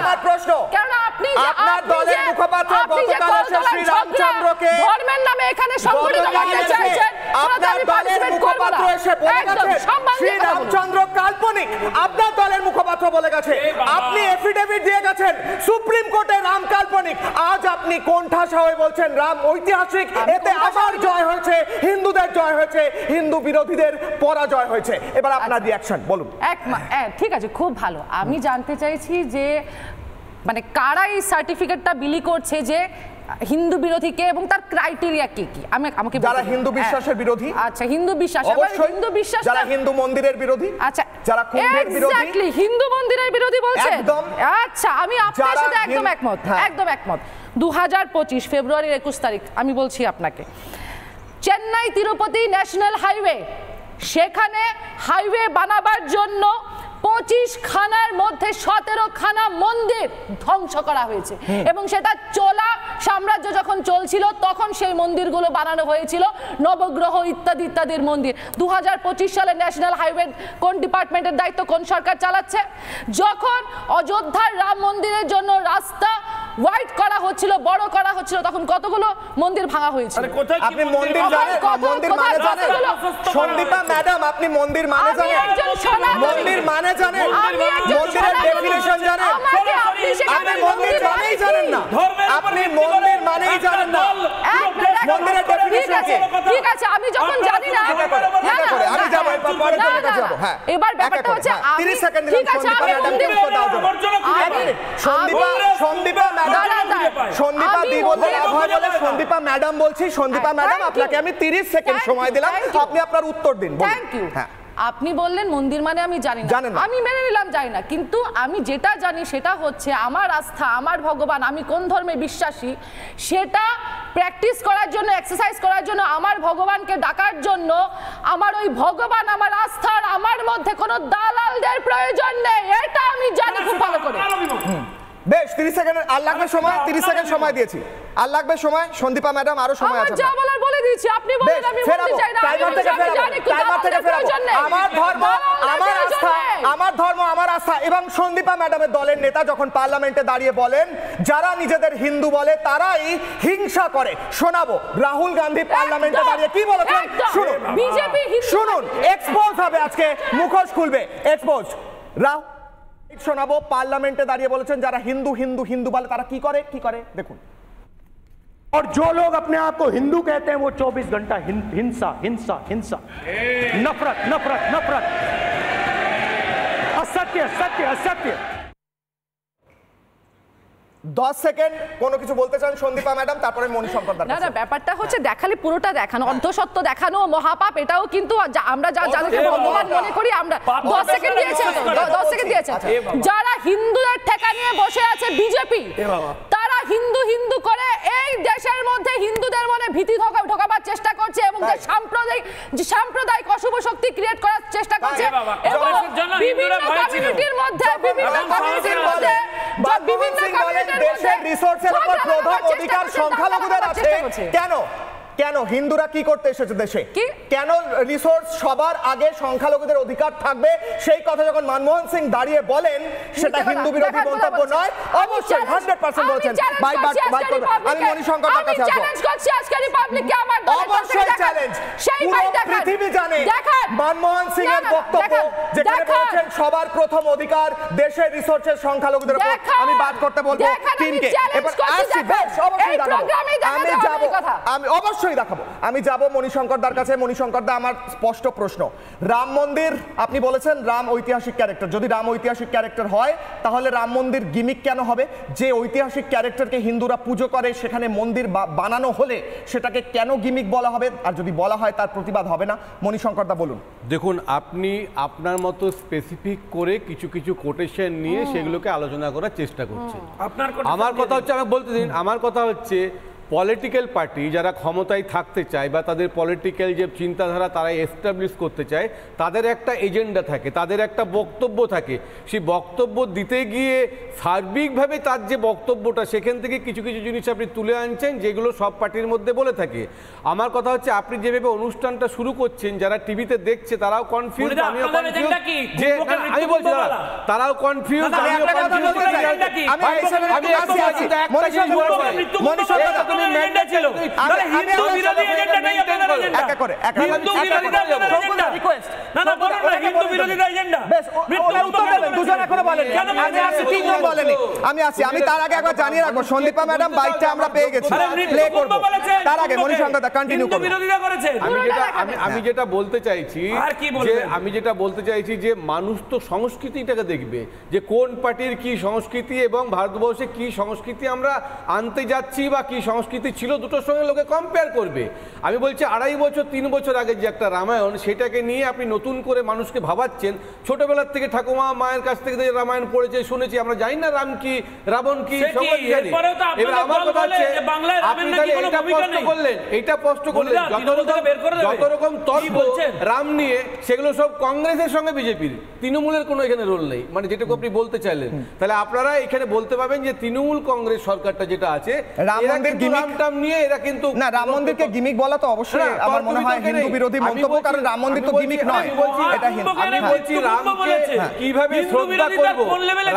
আমার প্রশ্ন, আপনার দলের মুখপাত্র গতকাল এসে শ্রীরামচন্দ্রকে ধর্মের নামে এখানে সংগঠিত করতে চাইছেন, আপনার দলের মুখপাত্র এসে বলে গেছে শ্রীরামচন্দ্র কাল্পনিক, আপনার দলের মুখপাত্র বলে গেছে, আপনি এফিডেভিট দিয়ে গেছেন সুপ্রিম কোর্টে রাম কাল্পনিক, আজ আপনি কোণঠাসা হয়ে বলছেন রাম ঐতিহাসিক, এতে আবার জয় হয়েছে, হিন্দুদের জয় হয়েছে, হিন্দু বিরোধীদের পরাজয় হয়েছে। এবার আপনার রিঅ্যাকশন বলুন। ঠিক আছে, খুব ভালো। আমি জানতে চাইছি যে মানে কারা এই সার্টিফিকেটটা বিলি করছে যে হিন্দু বিরোধীকে, এবং তার ক্রাইটেরিয়া কি কি? আমাকে যারা হিন্দু বিশ্বাসের বিরোধী। আচ্ছা, হিন্দু বিশ্বাস, হিন্দু বিশ্বাস, যারা হিন্দু মন্দিরের বিরোধী। আচ্ছা, যারা কুম্ভের বিরোধী। এক্স্যাক্টলি, হিন্দু মন্দিরের বিরোধী বলছেন। একদম। আচ্ছা, আমি আপনার সাথে একদম একমত, একদম একমত। 2025 ফেব্রুয়ারির 21 তারিখ আমি বলছি আপনাকে, চেন্নাই তিরুপতি ন্যাশনাল হাইওয়ে, সেখানে হাইওয়ে বানাবার জন্য 25 খানার মধ্যে 17 খানা মন্দির ধ্বংস করা হয়েছে, এবং সেটা চোলা সাম্রাজ্য যখন চলছিল তখন সেই মন্দিরগুলো বানানো হয়েছিল, নবগ্রহ ইত্যাদি ইত্যাদির মন্দির। 2025 সালে ন্যাশনাল হাইওয়ে কোন ডিপার্টমেন্টের দায়িত্ব কোন সরকার চালাচ্ছে? যখন অযোধ্যার রাম মন্দিরের জন্য রাস্তা হোয়াইট করা হচ্ছিল, বড় করা হচ্ছিল, তখন কতগুলো মন্দির ভাঙা হয়েছিল। আপনি মন্দির জানেন? মন্দির মানে জানেন? সন্দীপা ম্যাডাম, আপনি মন্দির মানে জানেন? মন্দির মানে জানেন? মন্দিরের ডেফিনিশন জানেন? আপনি মন্দির মানেই জানেন না, আপনি মন্দির মানেই জানেন না। মন্দিরের ডেফিনিশন কি? ঠিক আছে, আমি যখন জানি না, আমি যাব পরে যাব। হ্যাঁ, এবার ব্যাপারটা হচ্ছে 30 সেকেন্ড দিলাম সন্দীপা ম্যাডামকে উত্তর দাও। সন্দীপা ম্যাডাম, সন্দীপা দি বলতে আভা বলে সন্দীপা ম্যাডাম বলছি। সন্দীপা ম্যাডাম, আপনাকে আমি 30 সেকেন্ড সময় দিলাম, আপনি আপনার উত্তর দিন। Thank you. আপনি বললেন মন্দির মানে আমি জানি না, আমি মেনে নিলাম জানি না, কিন্তু আমি যেটা জানি সেটা হচ্ছে আমার আস্থা, আমার ভগবান, আমি কোন ধর্মে বিশ্বাসী সেটা প্র্যাকটিস করার জন্য, এক্সারসাইজ করার জন্য, আমার ভগবানকে ডাকার জন্য, আমার ওই ভগবান, আমার আস্থার, আমার মধ্যে কোনো দালালদের প্রয়োজন নেই, এটা আমি জানি খুব ভালো করে। বেশ, 30 সেকেন্ড আর লাগবে সময়, 30 সেকেন্ড সময় দিয়েছি, আর লাগবে সময়। সন্দীপা ম্যাডাম আরো সময় আছে। আমার যা বলার বলে দিয়েছি, আপনি বলেন আমি বলতে চাই না। টাইমার থেকে ফেরাবো। আমার ধর্ম, আমার আস্থা, আমার ধর্ম, আমার আস্থা। এবং সন্দীপা ম্যাডামের দলের নেতা যখন পার্লামেন্টে দাঁড়িয়ে বলেন যারা নিজেদের হিন্দু বলে তারাই হিংসা করে, শোনাবো রাহুল গান্ধী পার্লামেন্টে দাঁড়িয়ে কি বলেছেন শুনুন। বিজেপি শুনুন, এক্সপোজ হবে আজকে, মুখোশ খুলবে, এক্সপোজ। রাহুল শোনাবো, পার্লামেন্টে দাঁড়িয়ে বলেছেন যারা হিন্দু হিন্দু হিন্দু বলে তারা কি করে, কি করে দেখুন। और जो लोग अपने आप को हिंदू कहते हैं वो 24 घंटा हिंसा हिंसा हिंसा, नफरत नफरत नफरत, असत्य सत्य असत्य। 10 সেকেন্ড কোনো কিছু বলতে চান সন্দীপা ম্যাডাম, তারপরে মণিশঙ্কর দা। না না, ব্যাপারটা হচ্ছে দেখালে পুরোটা দেখানো, অন্তঃসত্ত্ব দেখানো মহাপাপ, এটাও কিন্তু আমরা যাদেরকে ভগবান মনে করি আমরা। 10 সেকেন্ড দিয়েছেন, 10 সেকেন্ড দিয়েছেন। যারা হিন্দুদের ঠেকা নিয়ে বসে আছে বিজেপি, তারা হিন্দু হিন্দু করে এই দেশের মধ্যে হিন্দুদের মনে ভীতি ঢোকাবার চেষ্টা করছে এবং সাম্প্রদায়িক অশুভ শক্তি ক্রিয়েট করার চেষ্টা করছে এবং বিভিন্ন কমিউনিটির মধ্যে দেশের রিসোর্সের উপর প্রধান অধিকার সংখ্যালঘুদের আছে। কেন কেন হিন্দুরা কি করতে এসেছে দেশে? কেন রিসোর্স সবার আগে সংখ্যালঘুদের অধিকার থাকবে সেই কথা যখন মনমোহন সিং দাঁড়িয়ে বলেন সেটা হিন্দু বিরোধী মন্তব্য নয়? অবশ্যই 100% বলেছেন। আমি মণিশঙ্কর দার কাছে আসবো। চ্যালেঞ্জ করছি আজকে রিপাবলিককে আমার অবশ্যই চ্যালেঞ্জ। পুরো পৃথিবী জানে মনমোহন সিং এর বক্তব্য যেখানে বলেছেন সবার প্রথম অধিকার দেশের রিসোর্সের সংখ্যালঘুদের উপর। আমি বাদ করতে বলবো টিমকে। এবার আসছি, বেশ অবশ্যই দেখাবো, আমি যাব, আমি অবশ্যই দেখাবো, আমি যাব মণিশঙ্কর দার কাছে। মণিশঙ্কর দা, আমার স্পষ্ট প্রশ্ন, রাম মন্দির আপনি বলেছেন রাম ঐতিহাসিক ক্যারেক্টার, যদি রাম ঐতিহাসিক ক্যারেক্টার হয় তাহলে রাম মন্দির গিমিক কেন হবে? যে ঐতিহাসিক ক্যারেক্টারকে হিন্দুরা পুজো করে সেখানে মন্দির বানানো হলে সেটাকে কেন গিমিক বলা হবে? আর যদি বলা হয় তার প্রতিবাদ হবে না? মণিশঙ্কর দা বলুন। দেখুন, আপনি আপনার মতো স্পেসিফিক করে কিছু কিছু কোটেশন নিয়ে সেগুলোকে আলোচনা করার চেষ্টা করছেন। আমার কথা হচ্ছে, আমাকে বলতে দিন, আমার কথা হচ্ছে পলিটিক্যাল পার্টি যারা ক্ষমতায় থাকতে চায় বা তাদের পলিটিক্যাল যে চিন্তাধারা তারা এস্টাবলিশ করতে চায়, তাদের একটা এজেন্ডা থাকে, তাদের একটা বক্তব্য থাকে। সেই বক্তব্য দিতে গিয়ে সার্বিকভাবে তার যে বক্তব্যটা সেখান থেকে কিছু কিছু জিনিস আপনি তুলে আনছেন যেগুলো সব পার্টির মধ্যে বলে থাকে। আমার কথা হচ্ছে আপনি যেভাবে অনুষ্ঠানটা শুরু করছেন, যারা টিভিতে দেখছে তারাও কনফিউজ, আমিও কনফিউজ, যে আমি বলছি তারাও কনফিউজ, আমিও কনফিউজ। আমি তার আগে একবার জানিয়ে রাখবো, সন্দীপা ম্যাডাম বাইকটা আমরা পেয়ে গেছি, প্লে করব। তার আগে মণিশঙ্কর দা কন্টিনিউ করুন। আমি যেটা বলতে চাইছি, আমি যেটা বলতে চাইছি যে মানুষ তো সংস্কৃতিটাকে দেখবে, যে কোন পার্টির কি সংস্কৃতি এবং ভারতবর্ষে কি সংস্কৃতি আমরা আনতে যাচ্ছি বা কি সংস্কৃতি ছিল, দুটোর সঙ্গে লোকে কম্পেয়ার করবে। আমি বলছি 2.5 বছর 3 বছর আগে যে একটা রামায়ণ, সেটাকে নিয়ে আপনি নতুন করে মানুষকে ভাবাচ্ছেন। ছোটবেলার থেকে ঠাকুমা মায়ের কাছ থেকে রামায়ণ পড়েছে, শুনেছি, আমরা জানি না রাম কি রাবণ কি। এবার আমার কথা হচ্ছে আপনি তাহলে এটা স্পষ্ট করলেন, এইটা স্পষ্ট করলেন যত রকম তর্ক রাম নিয়ে সেগুলো সব কংগ্রেসের সঙ্গে বিজেপির, তৃণমূলের কোনো এখানে রোল নেই, মানে যেটুকু আপনি বলতে চাইলেন। তাহলে আপনারা এখানে বলতে পারবেন যে তৃণমূল কংগ্রেস সরকারটা যেটা আছে, রাম মন্দির রামটাম নিয়ে এরা কিন্তু না, রাম মন্দিরকে গিমিক বলা তো অবশ্যই আমার মনে হয় হিন্দু বিরোধী মন্তব্য, কারণ রাম মন্দির তো গিমিক নয়। এটা আমি বলছি রামকে কিভাবে শ্রদ্ধা করব,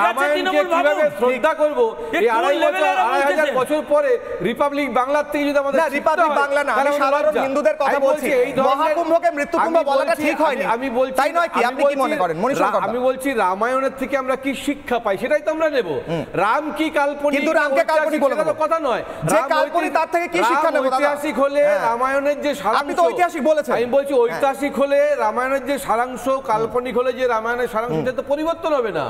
রামায়ণকে কিভাবে শ্রদ্ধা করব, এই 2,500 বছর পরে রিপাবলিক বাংলার থেকে যদি আমাদের না, রিপাবলিক বাংলা না, আমি সাধারণ হিন্দুদের কথা বলছি। মহাকুম্ভকে মৃত্যুকুম্ভ বলাটা ঠিক হয়নি, আমি বলছি, তাই নয় কি? আপনি কি মনে করেন? আমি বলছি রামায়ণের থেকে আমরা কি শিক্ষা পাই সেটাই তো আমরা নেব। রাম কি কাল্পনিক, কিন্তু রামকে কাল্পনিক বলে দেব কথা নয়, যে কাল্পনিক তার থেকে কি শিক্ষা নেব? ঐতিহাসিক হলে রামায়ণের যে সারাংশ, আপনি তো ঐতিহাসিক বলেছেন। আমি বলছি ঐতিহাসিক হলে রামায়ণের যে সারাংশ, কাল্পনিক হলে যে রামায়ণের সারাংশ, তো পরিবর্তন হবে না।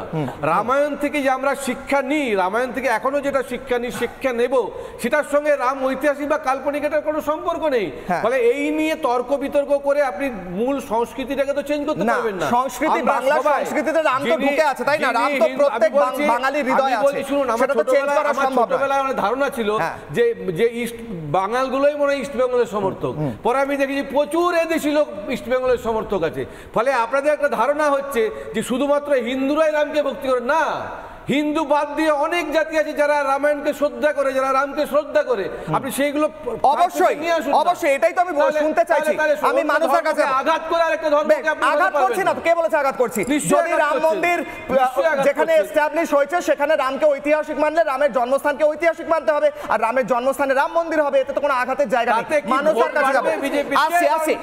রামায়ণ থেকে যে আমরা শিক্ষা নিই, রামায়ণ থেকে এখনো যেটা শিক্ষা নিই, শিক্ষা নেব, সেটার সঙ্গে রাম ঐতিহাসিক বা কাল্পনিক এটার কোনো সম্পর্ক নেই। ফলে এই নিয়ে তর্ক বিতর্ক করে আপনি মূল সংস্কৃতিটাকে তো চেঞ্জ করতে পারবেন না। সংস্কৃতি, বাংলা সংস্কৃতিতে রাম তো ঢুকে আছে, তাই না? রাম তো প্রত্যেক বাঙালির হৃদয়ে আছে। শুনুন, আমার ছোটবেলায় আমার ধারণা ছিল যে ইস্ট বাঙালগুলোই মনে হয় ইস্ট বেঙ্গলের সমর্থক। পরে আমি দেখি যে প্রচুর এদেশি লোক ইস্ট বেঙ্গলের সমর্থক আছে। ফলে আপনাদের একটা ধারণা হচ্ছে যে শুধুমাত্র হিন্দুরাই রামকে ভক্তি করে, না, হিন্দু বাদ দিয়ে অনেক জাতি আছে যারা রামায়ণকে শ্রদ্ধা করে, যারা রামকে শ্রদ্ধা করে। আপনি সেইগুলো অবশ্যই অবশ্যই, এটাই তো আমি শুনতে চাইছি। আমি মানুষের কাছে আঘাত করে আরেকটা ধর্মকে আপনি আঘাত করছি না তো, কে বলেছে আঘাত করছি? যদি রাম মন্দির যেখানে এস্টাবলিশ হয়েছে সেখানে রামকে ঐতিহাসিক মানলে রামের জন্মস্থানকে ঐতিহাসিক মানতে হবে, আর রামের জন্মস্থানে রাম মন্দির হবে, এতে তো কোনো আঘাতের জায়গা নেই। মানুষের কাছে যাবে, আসি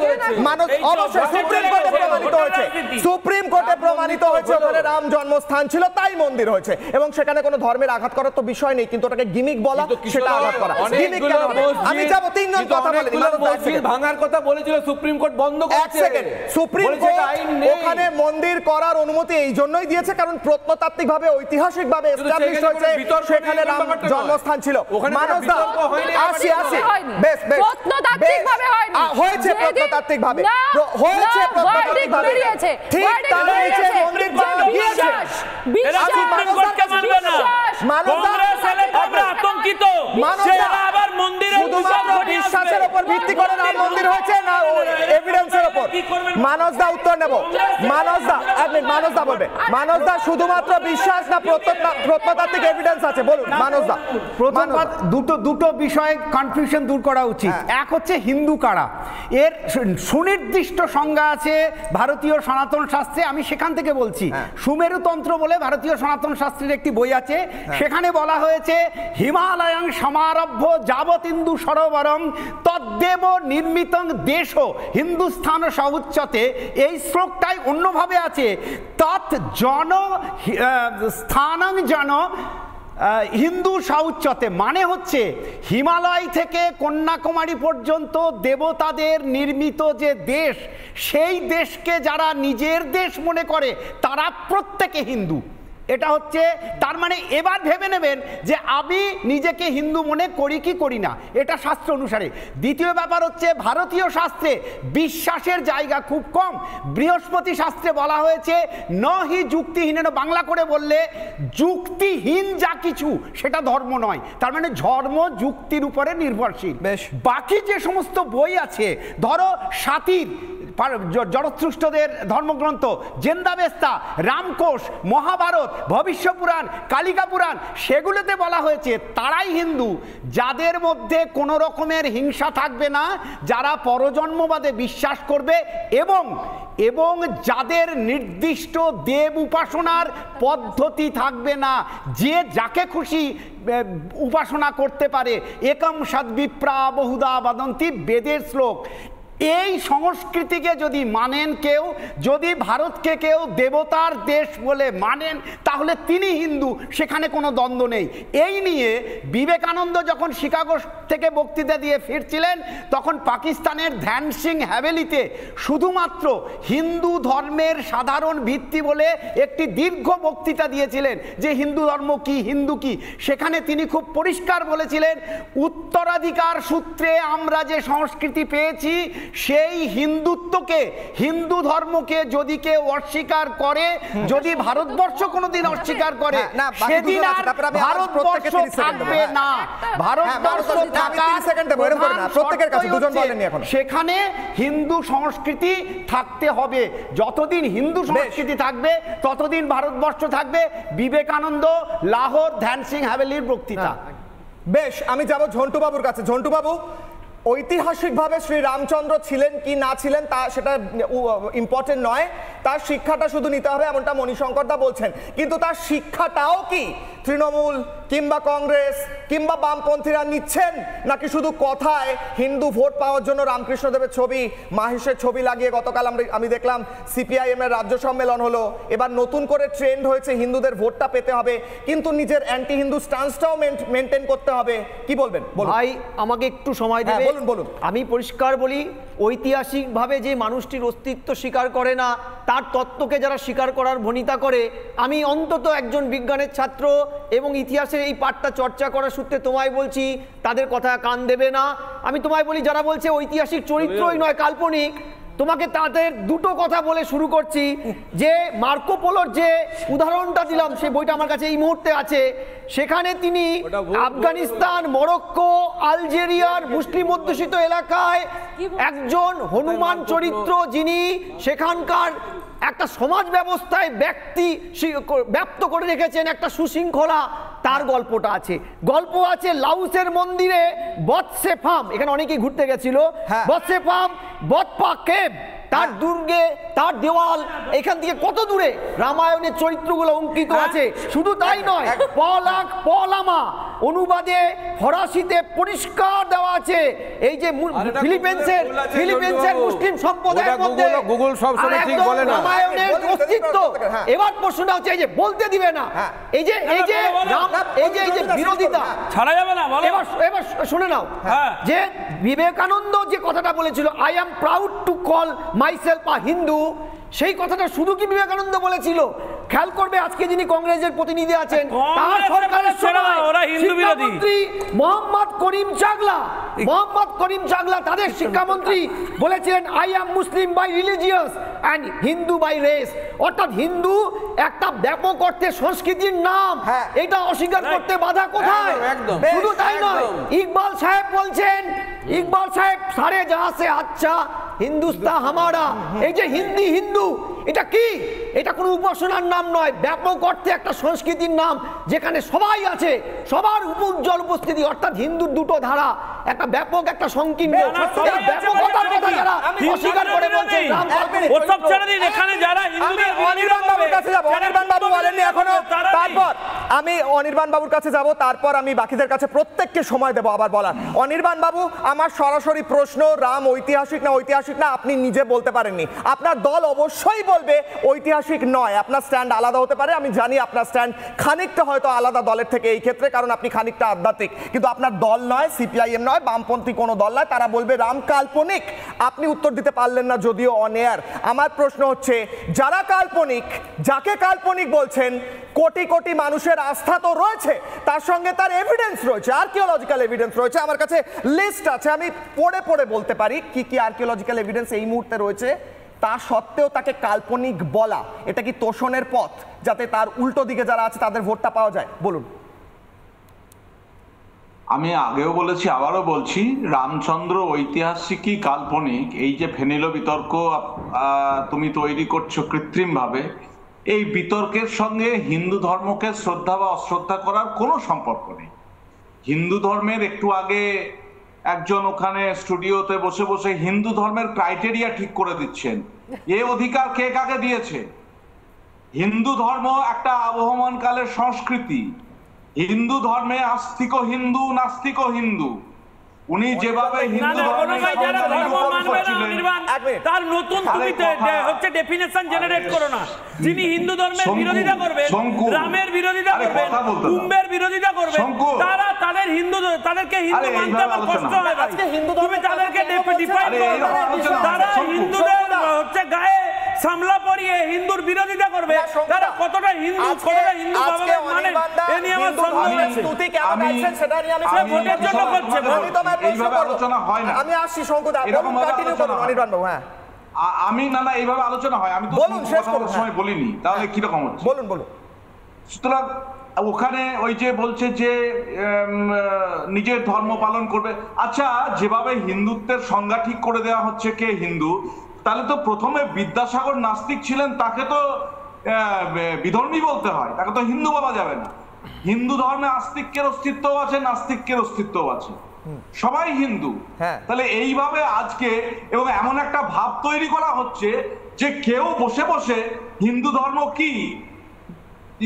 মানুষ অবশ্যই সুপ্রিম কোর্টে প্রমাণিত হয়েছে, সুপ্রিম কোর্টে প্রমাণিত হয়েছে ওখানে রাম জন্মস্থান ছিল, তাই মন্দির হয়েছে, এবং সেখানে কোনো ধর্মের আঘাত করার তো বিষয় নেই, কিন্তু ওটাকে গিমিক বলা, সেটা আঘাত করা। গিমিক কেন হবে? আমি যাব, তিনজন কথা বলেন, মসজিদ ভাঙার কথা বলেছিল, সুপ্রিম কোর্ট বন্ধ করেছে। এক সেকেন্ড, সুপ্রিম কোর্ট ওখানে মন্দির করার অনুমতি এই জন্যই দিয়েছে কারণ প্রত্নতাত্ত্বিকভাবে ঐতিহাসিকভাবে এস্টাবলিশ হয়েছে সেখানে রাম জন্মস্থান ছিল। মানুষদা আসি বেশ বেশ প্রত্নতাত্ত্বিকভাবে হয়নি, হয়েছে প্রত্নতাত্ত্বিকভাবে, হয়েছে প্রত্নতাত্ত্বিকভাবে, ঠিক তার নিচে মন্দির বানানো গিয়েছে। বিশ্বাসের উপর ভিত্তি করে রাম মন্দির হয়েছে না এভিডেন্সের উপর? মানসদা উত্তর নেব। মানসদা বলবে। মানসদা শুধুমাত্র বিশ্বাস না প্রত্নতাত্ত্বিক এভিডেন্স আছে? বলুন মানসদা। দুটো বিষয়ে কনফিউশন দূর করা উচিত। এক হচ্ছে হিন্দু কারা, এর সুনির্দিষ্ট সংজ্ঞা আছে ভারতীয় সনাতন শাস্ত্রে। আমি সেখান থেকে বলছি, সুমেরুতন্ত্র বলে ভারতীয় সনাতন শাস্ত্রের একটি বই আছে, সেখানে বলা হয়েছে হিমালয়ং সমারভ্য যাবতিন্দু সরোবরং তদ্দেব নির্মিতং দেশ হিন্দুস্থান সউচ্চতে। এই শ্লোকটাই অন্যভাবে আছে, তৎ জন স্থানং জন হিন্দু সাউচ্চতে, মানে হচ্ছে হিমালয় থেকে কন্যাকুমারী পর্যন্ত দেবতাদের নির্মিত যে দেশ, সেই দেশকে যারা নিজের দেশ মনে করে তারা প্রত্যেকে হিন্দু। এটা হচ্ছে তার মানে এবার ভেবে নেবেন যে আমি নিজেকে হিন্দু মনে করি কি করি না, এটা শাস্ত্র অনুসারে। দ্বিতীয় ব্যাপার হচ্ছে ভারতীয় শাস্ত্রে বিশ্বাসের জায়গা খুব কম। বৃহস্পতি শাস্ত্রে বলা হয়েছে ন হি যুক্তিহীন, বাংলা করে বললে যুক্তিহীন যা কিছু সেটা ধর্ম নয়। তার মানে ধর্ম যুক্তির উপরে নির্ভরশীল। বাকি যে সমস্ত বই আছে, ধরো সাতির জরথ্রুষ্টদের ধর্মগ্রন্থ, জেন্দাবেস্তা, রামকোষ, মহাভারত, ভবিষ্য পুরাণ, কালিকা পুরাণ, সেগুলোতে বলা হয়েছে তারাই হিন্দু যাদের মধ্যে কোনো রকমের হিংসা থাকবে না, যারা পরজন্মবাদে বিশ্বাস করবে এবং যাদের নির্দিষ্ট দেব উপাসনার পদ্ধতি থাকবে না, যে যাকে খুশি উপাসনা করতে পারে। একম সদ্বিপ্রা বহুধা বদন্তি, বেদের শ্লোক। এই সংস্কৃতিকে যদি মানেন কেউ, যদি ভারতকে কেউ দেবতার দেশ বলে মানেন, তাহলে তিনি হিন্দু, সেখানে কোনো দ্বন্দ্ব নেই। এই নিয়ে বিবেকানন্দ যখন শিকাগো থেকে বক্তৃতা দিয়ে ফিরছিলেন, তখন পাকিস্তানের ধ্যান সিং হ্যাভেলিতে শুধুমাত্র হিন্দু ধর্মের সাধারণ ভিত্তি বলে একটি দীর্ঘ বক্তৃতা দিয়েছিলেন যে হিন্দু ধর্ম কি, হিন্দু কি। সেখানে তিনি খুব পরিষ্কার বলেছিলেন, উত্তরাধিকার সূত্রে আমরা যে সংস্কৃতি পেয়েছি, সেই হিন্দুত্বকে, হিন্দু ধর্মকে যদি কেউ অস্বীকার করে, যদি ভারতবর্ষ কোনোদিন অস্বীকার করে, সেদিন আর ভারতবর্ষ থাকবে না। ভারতবর্ষ সেখানে হিন্দু সংস্কৃতি থাকতে হবে। যতদিন হিন্দু সংস্কৃতি থাকবে ততদিন ভারতবর্ষ থাকবে। বিবেকানন্দ, লাহোর, ধ্যান সিং হ্যাভেলির বক্তৃতা। বেশ, আমি যাব ঝন্টু বাবুর কাছে। ঝন্টু বাবু, ঐতিহাসিকভাবে শ্রী রামচন্দ্র ছিলেন কি না ছিলেন তা সেটা ইম্পর্টেন্ট নয়, তার শিক্ষাটা শুধু নিতে হবে এমনটা মণিশঙ্কর দা বলছেন, কিন্তু তার শিক্ষাটাও কি তৃণমূল কিংবা কংগ্রেস কিংবা বামপন্থীরা নিচ্ছেন, নাকি শুধু কথায় হিন্দু ভোট পাওয়ার জন্য রামকৃষ্ণদেবের ছবি, মাহেশের ছবি লাগিয়ে গতকাল আমি দেখলাম সিপিআইএম এর রাজ্য সম্মেলন হলো, এবার নতুন করে ট্রেন্ড হয়েছে হিন্দুদের ভোটটা পেতে হবে কিন্তু নিজের অ্যান্টি হিন্দু স্ট্যান্সটাও মেনটেন করতে হবে, কি বলবেন? ভাই আমাকে একটু সময় দেবে। বলুন বলুন। আমি পরিষ্কার বলি, ঐতিহাসিকভাবে যে মানুষটির অস্তিত্ব স্বীকার করে না, তার তত্ত্বকে যারা স্বীকার করার ভনিতা করে, আমি অন্তত একজন বিজ্ঞানের ছাত্র এবং ইতিহাসের এই পাঠটা চর্চা করার সূত্রে তোমায় বলছি তাদের কথা কান দেবে না। আমি তোমায় বলি, যারা বলছে ঐতিহাসিক চরিত্রই নয় কাল্পনিক, তোমাকে তাদের দুটো কথা বলে শুরু করছি। যে মার্কো পোলোর যে উদাহরণটা দিলাম, সেই বইটা আমার কাছে এই মুহূর্তে আছে, সেখানে তিনি আফগানিস্তান, মরক্কো, আলজেরিয়ার মুসলিম অধ্যুষিত এলাকায় একজন হনুমান চরিত্র, যিনি সেখানকার একটা সমাজ ব্যবস্থায় ব্যপ্ত করে রেখেছেন একটা সুশৃঙ্খলা, তার গল্পটা আছে। গল্প আছে লাউসের মন্দিরে বৎসেফাম, এখানে অনেকেই ঘুরতে গেছিল, বৎসেফাম বৎপা কেভ, তার দুর্গে, তার দেওয়াল এখান থেকে কত দূরে রামায়ণের চরিত্রগুলো অঙ্কিত আছে। শুধু তাই নয়, পলামা অনুবাদে ফরাসিতে পরিষ্কার দেওয়া আছে। এই যে ফিলিপিন্সের মুসলিম সম্প্রদায়ের মধ্যে গুগল সব সময় ঠিক বলে না রামায়ণের অস্তিত্ব। এবার প্রশ্নটা হচ্ছে, এই যে বলতে দিবে না, এই যে বিরোধিতা ছাড়া যাবে না, বলো। এবার শুনে নাও, যে বিবেকানন্দ যে কথাটা বলেছিল, I am proud to call myself a Hindu, সেই কথাটা শুধু কি বিবেকানন্দ বলেছিল? খেয়াল করবে, আজকে যিনি কংগ্রেসের প্রতিনিধি আছেন, তার সরকারের সময় শিক্ষামন্ত্রী মোহাম্মদ করিম চাগলা তাদের শিক্ষামন্ত্রী বলেছিলেন, I am Muslim by religious and Hindu by race. অর্থাৎ হিন্দু একটা ব্যাপক অর্থে সংস্কৃতির নাম, এটা অস্বীকার করতে বাধা কোথায়? শুধু তাই নয়, ইকবাল সাহেব বলছেন, ইকবাল সাহেব সারে জাহাঁ সে আচ্ছা হিন্দুস্তান হামারা, এই যে হিন্দু, এটা কি? এটা কোনো উপাসনার নাম নয়, ব্যাপক অর্থে একটা সংস্কৃতির নাম, যেখানে সবাই আছে, সবার উজ্জ্বল উপস্থিতি। অর্থাৎ হিন্দুর দুটো ধারা, একটা ব্যাপক, একটা সংকীর্ণ, ব্যাপকতার কথা যারা অস্বীকার করে বলছে। অনির্বাণ বাবুর কাছে যাব, অনির্বাণ বাবু বলেননি এখনো, তারপর আমি অনির্বাণ বাবুর কাছে যাব, তারপর আমি বাকিদের কাছে প্রত্যেককে সময় দেবো আবার বলার। অনির্বাণ বাবু, আমার সরাসরি প্রশ্ন, রাম ঐতিহাসিক না ঐতিহাসিক না আপনি নিজে বলতে পারেননি, আপনার দল অবশ্যই বলবে ঐতিহাসিক নয়, আপনার স্ট্যান্ড আলাদা হতে পারে, আমি জানি আপনার স্ট্যান্ড খানিকটা হয়তো আলাদা দলের থেকে এই ক্ষেত্রে, কারণ আপনি খানিকটা আধ্যাত্মিক, কিন্তু আপনার দল নয়, সিপিআইএম নয়, বামপন্থী কোনো দল নয়, তারা বলবে রাম কাল্পনিক। আপনি উত্তর দিতে পারলেন না যদিও অন এয়ার। আমার প্রশ্ন হচ্ছে, যারা কাল্পনিক, যাকে কাল্পনিক বলছেন, কোটি কোটি মানুষের আস্থা তো রয়েছে, তার সঙ্গে তার এভিডেন্স রয়েছে, আর্কিওলজিক্যাল এভিডেন্স রয়েছে, আমার কাছে লিস্ট আছে, আমি পড়ে পড়ে বলতে পারি কি কি আর্কিওলজিক্যাল এভিডেন্স এই মুহূর্তে রয়েছে। তা সত্ত্বেও তাকে কাল্পনিক বলা, এটা কি তোষণের পথ, যাতে তার উল্টো দিকে যারা আছে তাদের ভোটটা পাওয়া যায়? বলুন। আমি আগেও বলেছি, আবারও বলছি, রামচন্দ্র ঐতিহাসিকই কাল্পনিক, এই যে ফেনিলো বিতর্ক তুমি তৈরি করছো কৃত্রিমভাবে, এই বিতর্কের সঙ্গে হিন্দু ধর্মকে শ্রদ্ধা বা অশ্রদ্ধা করার কোনো সম্পর্ক নেই। হিন্দু ধর্মের একটু আগে একজন ওখানে স্টুডিওতে বসে বসে হিন্দু ধর্মের ক্রাইটেরিয়া ঠিক করে দিচ্ছেন, এ অধিকার কে কাকে দিয়েছে? হিন্দু ধর্ম একটা আবহমান কালের সংস্কৃতি, হিন্দু ধর্মে আস্তিক হিন্দু, নাস্তিক হিন্দু, উনি যেভাবে হিন্দু তার নতুন তুমি হচ্ছে ডেফিনেশন জেনারেট করো না। যিনি হিন্দু ধর্মের বিরোধিতা করবে, রামের বিরোধিতা করবে, কুম্ভের বিরোধিতা করবে, তারা তাদের হিন্দু, তাদেরকে হিন্দু মানতে আমার কষ্ট হয় ভাই। তুমি তাদেরকে ডিফাইন করো, তারা হিন্দুদের হচ্ছে গায়ে সামলা পরিয়ে হিন্দুর বিরোধিতা করবে, তারা কতটা হিন্দু, কতটা হিন্দু বাবা মানে এ নিয়ে আমার সন্দেহ আছে। তুই কেমন আছেন সেটা নিয়ে আমি ভোটের জন্য করছে, এইভাবে আলোচনা হয় না। আমি আসছি শঙ্কুদা, এরকম কন্টিনিউ করুন অনির্বাণ বাবু। হ্যাঁ, আমি না এইভাবে আলোচনা হয়, আমি তো বলুন, শেষ করুন, সময় বলিনি, তাহলে কি রকম হচ্ছে? বলুন বলুন। সুতরাং ওখানে ওই যে বলছে যে নিজের ধর্ম পালন করবে, আচ্ছা, যেভাবে হিন্দুত্বের সংজ্ঞা ঠিক করে দেওয়া হচ্ছে কে হিন্দু, তাহলে তো প্রথমে বিদ্যাসাগর নাস্তিক ছিলেন, তাকে তো বিধর্মী বলতে হয়, তাকে তো হিন্দু বলা যাবে না। হিন্দু ধর্মে আস্তিক্যের অস্তিত্ব আছে, নাস্তিক্যের অস্তিত্ব আছে, সবাই হিন্দু। তাহলে এইভাবে আজকে এবং এমন একটা ভাব তৈরি করা হচ্ছে যে কেউ বসে বসে হিন্দু ধর্ম কি,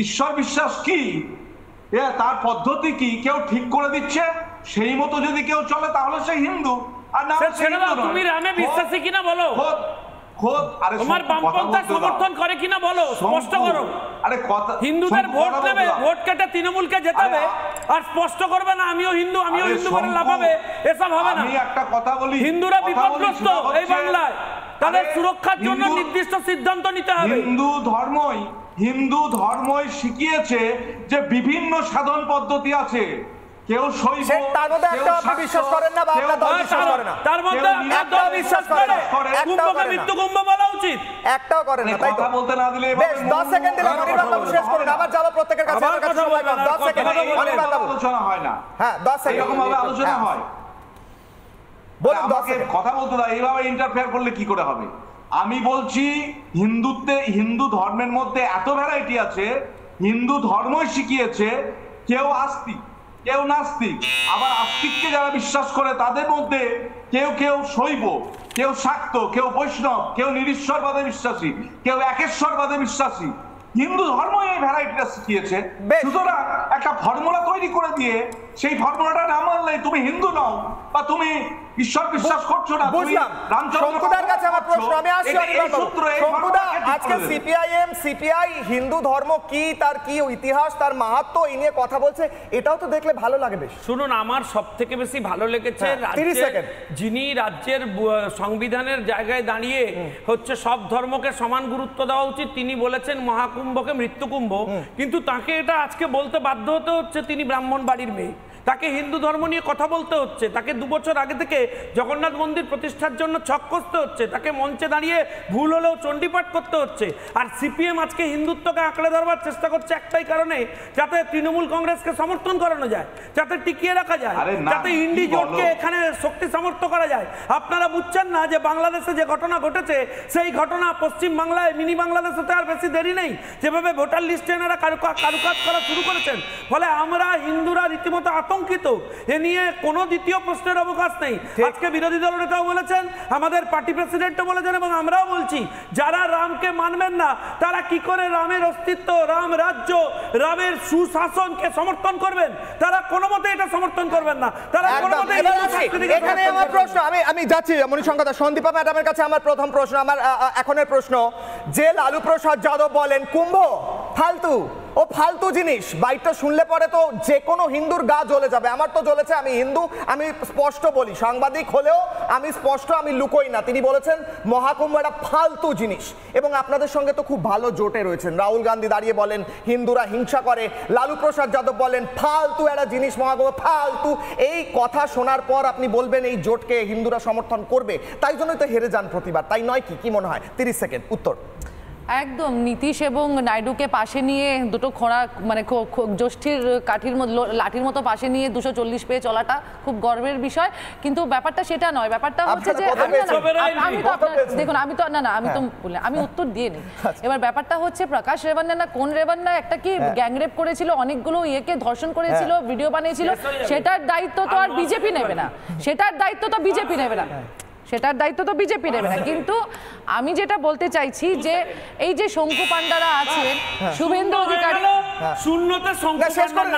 ঈশ্বর বিশ্বাস কি, তার পদ্ধতি কি কেউ ঠিক করে দিচ্ছে, সেই মতো যদি কেউ চলে তাহলে সে হিন্দু। আর না তুমি রামে বিশ্বাসী কিনা বলো, তোমার বামপন্থা সমর্থন করে কিনা বলো, স্পষ্ট করো। আরে কথা, হিন্দুদের ভোট দেবে, ভোট কেটে তৃণমূলকে জেতাবে, আর স্পষ্ট করবে না আমিও হিন্দু করে লাফাবে, এসব হবে না। আমি একটা কথা বলি, হিন্দুরা বিপদগ্রস্ত এই বাংলায়, তাদের সুরক্ষার জন্য নির্দিষ্ট সিদ্ধান্ত নিতে হবে। হিন্দু ধর্মই শিখিয়েছে যে বিভিন্ন সাধন পদ্ধতি আছে, কেউ শৈব, তার মধ্যে একটা আপনি বিশ্বাস করেন না বা আপনার দল বিশ্বাস করে না, তার মধ্যে একটা বিশ্বাস করে কুম্ভকে মৃত্যু কুম্ভ বলা উচিত, একটাও করেন না, তাই তো? কথা বলতে না দিলে বেশ 10 সেকেন্ড দিলাম, অনির্বাণ বাবু শেষ করুন, আবার যাব প্রত্যেকের কাছে, আমার কাছে সময় কম, 10 সেকেন্ড অনির্বাণ বাবু। আলোচনা হয় না, হ্যাঁ 10 সেকেন্ড এরকম ভাবে আলোচনা হয়, বলুন 10 সেকেন্ড কথা বলতে দাও, এইভাবে ইন্টারফেয়ার করলে কি করে হবে? আমি বলছি হিন্দু ধর্মের মধ্যে এত ভ্যারাইটি আছে, হিন্দু ধর্মই শিখিয়েছে কেউ আস্তিক, কেউ নাস্তিক, আবার আস্তিককে যারা বিশ্বাস করে তাদের মধ্যে কেউ শৈব, কেউ শাক্ত, কেউ বৈষ্ণব, কেউ নিরীশ্বরবাদে বিশ্বাসী, কেউ একেশ্বরবাদে বিশ্বাসী। হিন্দু ধর্ম এই ভ্যারাইটিটা শিখিয়েছে, সুতরাং একটা ফর্মুলা তৈরি করে দিয়ে সেই ফর্মুলাটা না মানলে তুমি হিন্দু নও বা তুমি ঈশ্বর বিশ্বাস করছো না। বুঝলাম, শঙ্কুদার কাছে আমার প্রশ্ন, আমি আসছি শঙ্কুদা, আজকে সিপিআই হিন্দু ধর্ম কি, তার কি ইতিহাস, তার মাহাত্ম্য এই নিয়ে কথা বলছে, এটাও তো দেখলে ভালো লাগে বেশ। শুনুন, আমার সবথেকে বেশি ভালো লেগেছে যিনি রাজ্যের সংবিধানের জায়গায় দাঁড়িয়ে হচ্ছে সব ধর্মকে সমান গুরুত্ব দেওয়া উচিত, তিনি বলেছেন মহাকুম্ভকে মৃত্যুকুম্ভ, কিন্তু তাকে এটা আজকে বলতে বাধ্য হতে হচ্ছে তিনি ব্রাহ্মণ বাড়ির মেয়ে, তাকে হিন্দু ধর্ম নিয়ে কথা বলতে হচ্ছে, তাকে 2 বছর আগে থেকে জগন্নাথ মন্দির প্রতিষ্ঠার জন্য ছক কষতে হচ্ছে, তাকে মঞ্চে দাঁড়িয়ে ভুল হলেও চণ্ডীপাঠ করতে হচ্ছে। আর সিপিএম আজকে হিন্দুত্বকে আঁকড়ে ধরবার চেষ্টা করছে একটাই কারণে, যাতে তৃণমূল কংগ্রেসকে সমর্থন করানো যায়, যাতে টিকিয়ে রাখা যায়, যাতে ইন্ডি জোটকে এখানে শক্তি সামর্থ্য করা যায়। আপনারা বুঝছেন না যে বাংলাদেশে যে ঘটনা ঘটেছে, সেই ঘটনা পশ্চিম বাংলায় মিনি বাংলাদেশে আর বেশি দেরি নেই, যেভাবে ভোটার লিস্টে এনারা কারুকাজ করা শুরু করেছেন, ফলে আমরা হিন্দুরা রীতিমতো আতঙ্কিত, এ নিয়ে কোনো দ্বিতীয় প্রশ্নের অবকাশ নেই। আজকে বিরোধী দল নেতাও বলেছেন, আমাদের পার্টি প্রেসিডেন্টও বলেছেন, এবং আমরাও বলছি, যারা রামকে মানবেন না তারা কি করে রামের অস্তিত্ব, রাম রাজ্য, রামের সুশাসনকে সমর্থন করবেন? তারা কোনো মতে এটা সমর্থন করবেন না, তারা কোনো মতে এখানে আমার প্রশ্ন, আমি যাচ্ছি মণিশঙ্কর, সন্দীপা ম্যাডামের কাছে আমার প্রথম প্রশ্ন, আমার এখনের প্রশ্ন, যে লালু প্রসাদ যাদব বলেন কুম্ভ ফালতু, ও ফালতু জিনিস, বাইকটা শুনলে পরে তো যে কোনো হিন্দুর গা জ্বলে যাবে, আমার তো জ্বলেছে, আমি হিন্দু, আমি স্পষ্ট বলি, সাংবাদিক হলেও আমি স্পষ্ট, আমি লুকোই না। তিনি বলেছেন মহাকুম্ভ একটা ফালতু জিনিস, এবং আপনাদের সঙ্গে তো খুব ভালো জোটে রয়েছেন, রাহুল গান্ধী দাঁড়িয়ে বলেন হিন্দুরা হিংসা করে, লালু প্রসাদ যাদব বলেন ফালতু একটা জিনিস মহাকুম্ভ, ফালতু। এই কথা শোনার পর আপনি বলবেন এই জোটকে হিন্দুরা সমর্থন করবে, তাই জন্যই তো হেরে যান প্রতিবার, তাই নয় কি মনে হয়? 30 সেকেন্ড উত্তর। একদম, নীতিশ এবং নাইডুকে পাশে নিয়ে দুটো খোঁড়া মানে জ্যোষ্ঠীর লাঠির মতো পাশে নিয়ে 240 পেয়ে চলাটা খুব গর্বের বিষয়, কিন্তু ব্যাপারটা সেটা নয়। ব্যাপারটা হচ্ছে যে আমি উত্তর দিয়ে নিই। এবার ব্যাপারটা হচ্ছে প্রকাশ রেবান্না, কোন রেবান্না একটা কি গ্যাংরেপ করেছিল, অনেকগুলো ইয়েকে ধর্ষণ করেছিল, ভিডিও বানিয়েছিল, সেটার দায়িত্ব তো আর বিজেপি নেবে না, সেটার দায়িত্ব তো বিজেপি নেবে না, সেটার দায়িত্ব তো বিজেপি নেবে না। কিন্তু আমি যেটা বলতে চাইছি যে এই যে শঙ্কু পান্ডারা আছেন, শুভেন্দু অধিকারী, শূন্যতে শঙ্কু পান্ডা,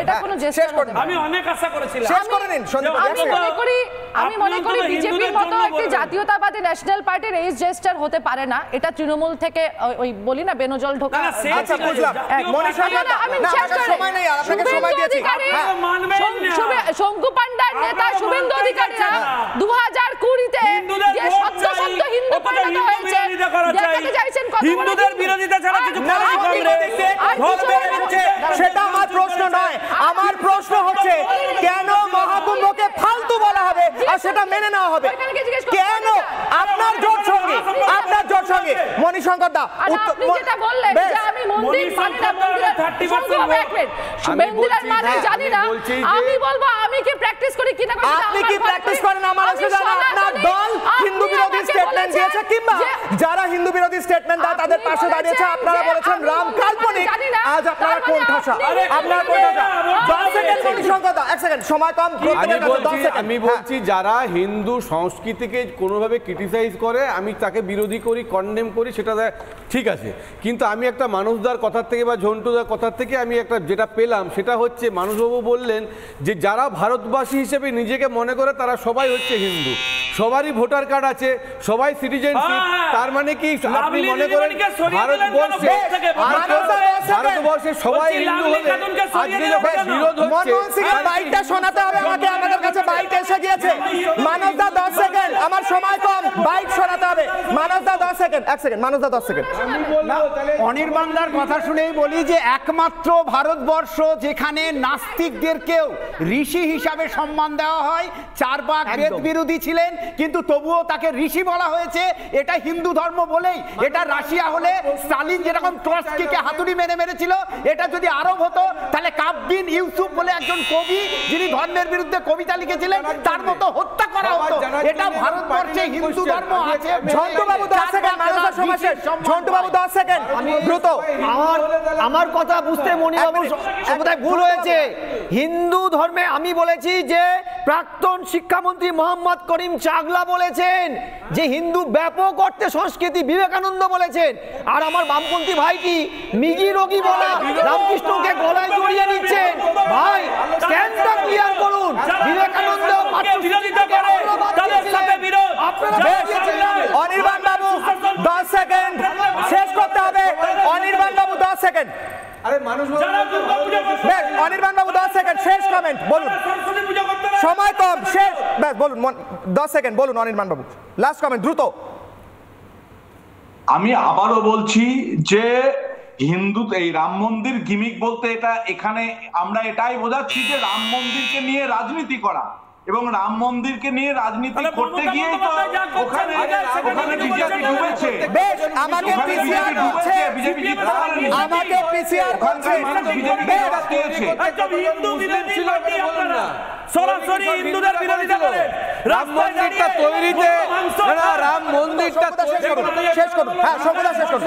এটা কোনো জেস্টার হতে পারে। আমি অনেক আশা করেছিলাম, আমি মনে করি বিজেপির মতো একটি জাতীয়তাবাদী ন্যাশনাল পার্টির এই জেস্টার হতে পারে না, এটা তৃণমূল থেকে ওই বলি না বেনজল ঢোকা। আচ্ছা বুঝলাম, শঙ্কু পান্ডার নেতা শুভেন্দু অধিকারী 2020-তে যে শব্দ হিন্দু পরিণত হয়েছে, দেখাতে চাইছেন হিন্দুদের বিরোধিতা ছাড়া কিছু সেটা আমার প্রশ্ন নয়। আমার প্রশ্ন হচ্ছে কেন মহাকুম্ভকে ফালতু বলা হবে আর সেটা মেনে নেওয়া হবে কেন? আপনার জোট সঙ্গে মণিশঙ্কর দা, আপনি যেটা বললেন যে আমি মন্দির মানি না, মন্দিরের মানে জানি না, আমি বলবো আমি কি প্র্যাকটিস করি কিনা। আপনি কি প্র্যাকটিস করেন আমার সাথে? আপনার দল হিন্দু বিরোধী স্টেটমেন্ট স্টেটমেন্ট দিয়েছে কিংবা যারা হিন্দু বিরোধী স্টেটমেন্ট দেয় তাদের পাশে দাঁড়িয়েছে আপনারা বলেছেন রাম কাল্পনিক আজ আপনারা কোন ভাষা আপনারা কোন ভাষা 10 সেকেন্ড সংকতা 1 সেকেন্ড সময় কম আমি বলছি যারা হিন্দু সংস্কৃতিকে কোনোভাবে ক্রিটিসাইজ করে আমি তাকে বিরোধী করি কন্ডেম করি সেটা ঠিক আছে কিন্তু আমি একটা মানুষদার কথার থেকে বা ঝন্টুদার কথার থেকে আমি একটা যেটা পেলাম সেটা হচ্ছে মানুষবাবু বললেন যে যারা ভারতবাসী হিসেবে নিজেকে মনে করে তারা সবাই হচ্ছে হিন্দু সবারই ভোটার কার্ড আছে সবাই সিটিজেনশিপ তার মানে কি আপনি মনে করেন ভারতবর্ষে সবাই হিন্দু হলে আজকে যখন বিরোধ হচ্ছে বাইকটা শোনাতে হবে আমাকে আমাদের কাছে বাইক এসে গিয়েছে মানবদা 10 সেকেন্ড আমার সময় কম বাইক শোনাতে হবে মানবদা 10 সেকেন্ড 1 সেকেন্ড মানবদা 10 সেকেন্ড অনির্বাণদার কথা শুনেই বলি যে একমাত্র ভারতবর্ষ যেখানে নাস্তিকদেরকেও ঋষি হিসাবে সম্মান দেওয়া হয় চারবাক বেদ বিরোধী ছিলেন কিন্তু তবুও তাকে ঋষি বলা হয়েছে এটা হিন্দু ধর্ম বলেই এটা রাশিয়া হলে স্টালিন যেরকম ট্রটস্কিকে হাতুড়ি মেরেছিল এটা যদি আরব হতো তাহলে কাববিন ইউসুফ বলে একজন কবি যিনি ধর্মের বিরুদ্ধে কবিতা লিখেছিলেন তার মতো হত্যা করা হতো এটা ভারতবর্ষে হিন্দু ধর্ম আছে ঝন্টুবাবু 10 সেকেন্ড মানবদা সময় শেষ ঝন্টুবাবু 10 সেকেন্ড দ্রুত আমার কথা বুঝতে মনিবাবু বোধহয় ভুল হয়েছে হিন্দু ধর্মে আমি বলেছি যে প্রাক্তন শিক্ষামন্ত্রী মোহাম্মদ করিম চাগলা বলেছেন যে হিন্দু ব্যাপক অর্থে সংস্কৃতি বিবেকানন্দ বলেছেন আর আমার বামপন্থী ভাইটি মিগি রোগী বলে রামকৃষ্ণকে গলায় জড়িয়ে নিচ্ছেন ভাই স্ট্যান্ডটা ক্লিয়ার করুন বিবেকানন্দ অনির্বাণ বাবু 10 সেকেন্ড শেষ করতে হবে অনির্বাণ বাবু 10 সেকেন্ড আরে মানুষ অনির্বাণ বাবু 10 সেকেন্ড শেষ কমেন্ট বলুন সময় কম শেষ ব্যাস বলুন 10 সেকেন্ড বলুন অনির্বাণ বাবু লাস্ট কমেন্ট দ্রুত আমি আবারও বলছি যে হিন্দু এই রাম মন্দির গিমিক বলতে এটা এখানে আমরা এটাই বোঝাচ্ছি যে রাম মন্দিরকে নিয়ে রাজনীতি করা এবং রাম মন্দিরকে নিয়ে রাজনীতি করতে গিয়ে তো ওখানে বিজেপি ডুবেছে বেশ আমাকে পিসিআর বলছে বিজেপি আমাকে পিসিআর বলছে হিন্দু বিরোধী পার্টি আপনারা সরাসরি হিন্দুদের বিরোধিতা করে রাম মন্দিরটা তৈরিতে রাম মন্দিরটা শেষ করুন হ্যাঁ সংবিধান শেষ করুন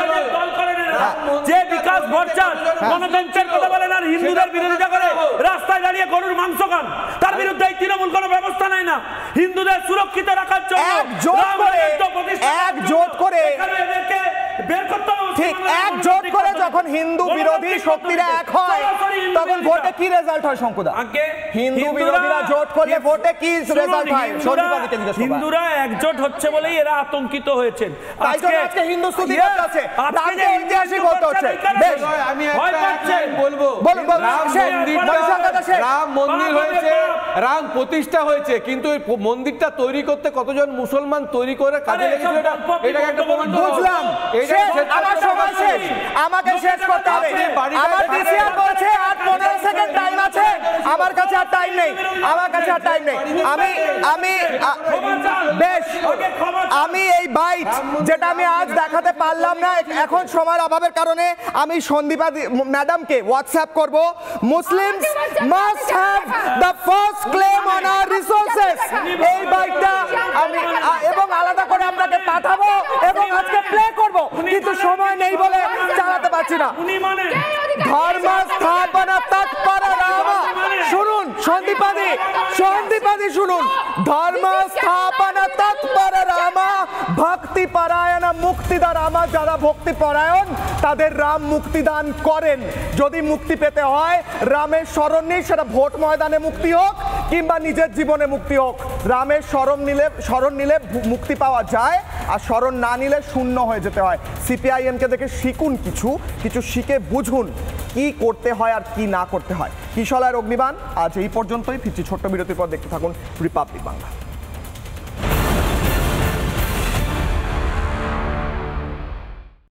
যে বিকাশ ভট্টাচার্য গণতন্ত্রের কথা বলেন আর হিন্দুদের বিরোধিতা করে রাস্তায় দাঁড়িয়ে গরুর মাংস খান তার বিরুদ্ধে এই তৃণমূল কোনো ব্যবস্থা নেয় না হিন্দুদের সুরক্ষিত রাখার জন্য একজোট করে ঠিক একজোট করে যখন হিন্দু বিরোধী শক্তিরা এক হয় তখন ভোটে কি রেজাল্ট হয় শঙ্কুদা হিন্দু বিরোধীরা জোট করলে ভোটে কি রেজাল্ট হয় হিন্দুরা একজোট হচ্ছে বলেই এরা আতঙ্কিত হয়েছেন আজকে হিন্দু স্তুতি করতে আছে আজকে ঐতিহাসিক হতে হচ্ছে বেশ আমি একটা বলবো বলুন রাম মন্দির হয়েছে রাম প্রতিষ্ঠা হয়েছে কিন্তু এই মন্দিরটা তৈরি করতে কতজন মুসলমান তৈরি করে কাজে লেগেছিল এটা একটা প্রমাণ বুঝলাম আমার সময় শেষ আমাকে শেষ করতে হবে আমার পিসিআর বলছে আর 15 সেকেন্ড টাইম আছে আমার কাছে আর টাইম নেই আমার কাছে আর টাইম নেই আমি বেশ আমি এই বাইট যেটা আমি আজ দেখাতে পারলাম না এখন সময়ের অভাবের কারণে আমি সন্দীপা ম্যাডামকে হোয়াটসঅ্যাপ করব Muslims must have the first claim on our resources এই বাইটটা আমি এবং আলাদা করে আপনাকে পাঠাবো এবং আজকে প্লে করব কিন্তু সময় নেই বলে চালাতে পারছি না ধর্ম স্থাপনা তৎপর রাম শুনুন সন্দীপাদি শুনুন ধর্ম স্থাপনা তৎপর রাম ভক্তি পরায়ণ মুক্তিদা রাম যারা ভক্তি পরায়ণ তাদের রাম মুক্তিদান করেন যদি মুক্তি পেতে হয় রামের শরণ নিয়ে সেটা ভোট ময়দানে মুক্তি হোক কিংবা নিজের জীবনে মুক্তি হোক রামের শরণ নিলে মুক্তি পাওয়া যায় আর শরণ না নিলে শূন্য হয়ে যেতে হয় সিপিআইএমকে দেখে শিখুন কিছু শিখে বুঝুন কি করতে হয় আর কি না করতে হয় কিশলয়ের অগ্নিবাণ আজ এই পর্যন্তই ফিরছি ছোট্ট বিরতির পর দেখতে থাকুন রিপাবলিক বাংলা।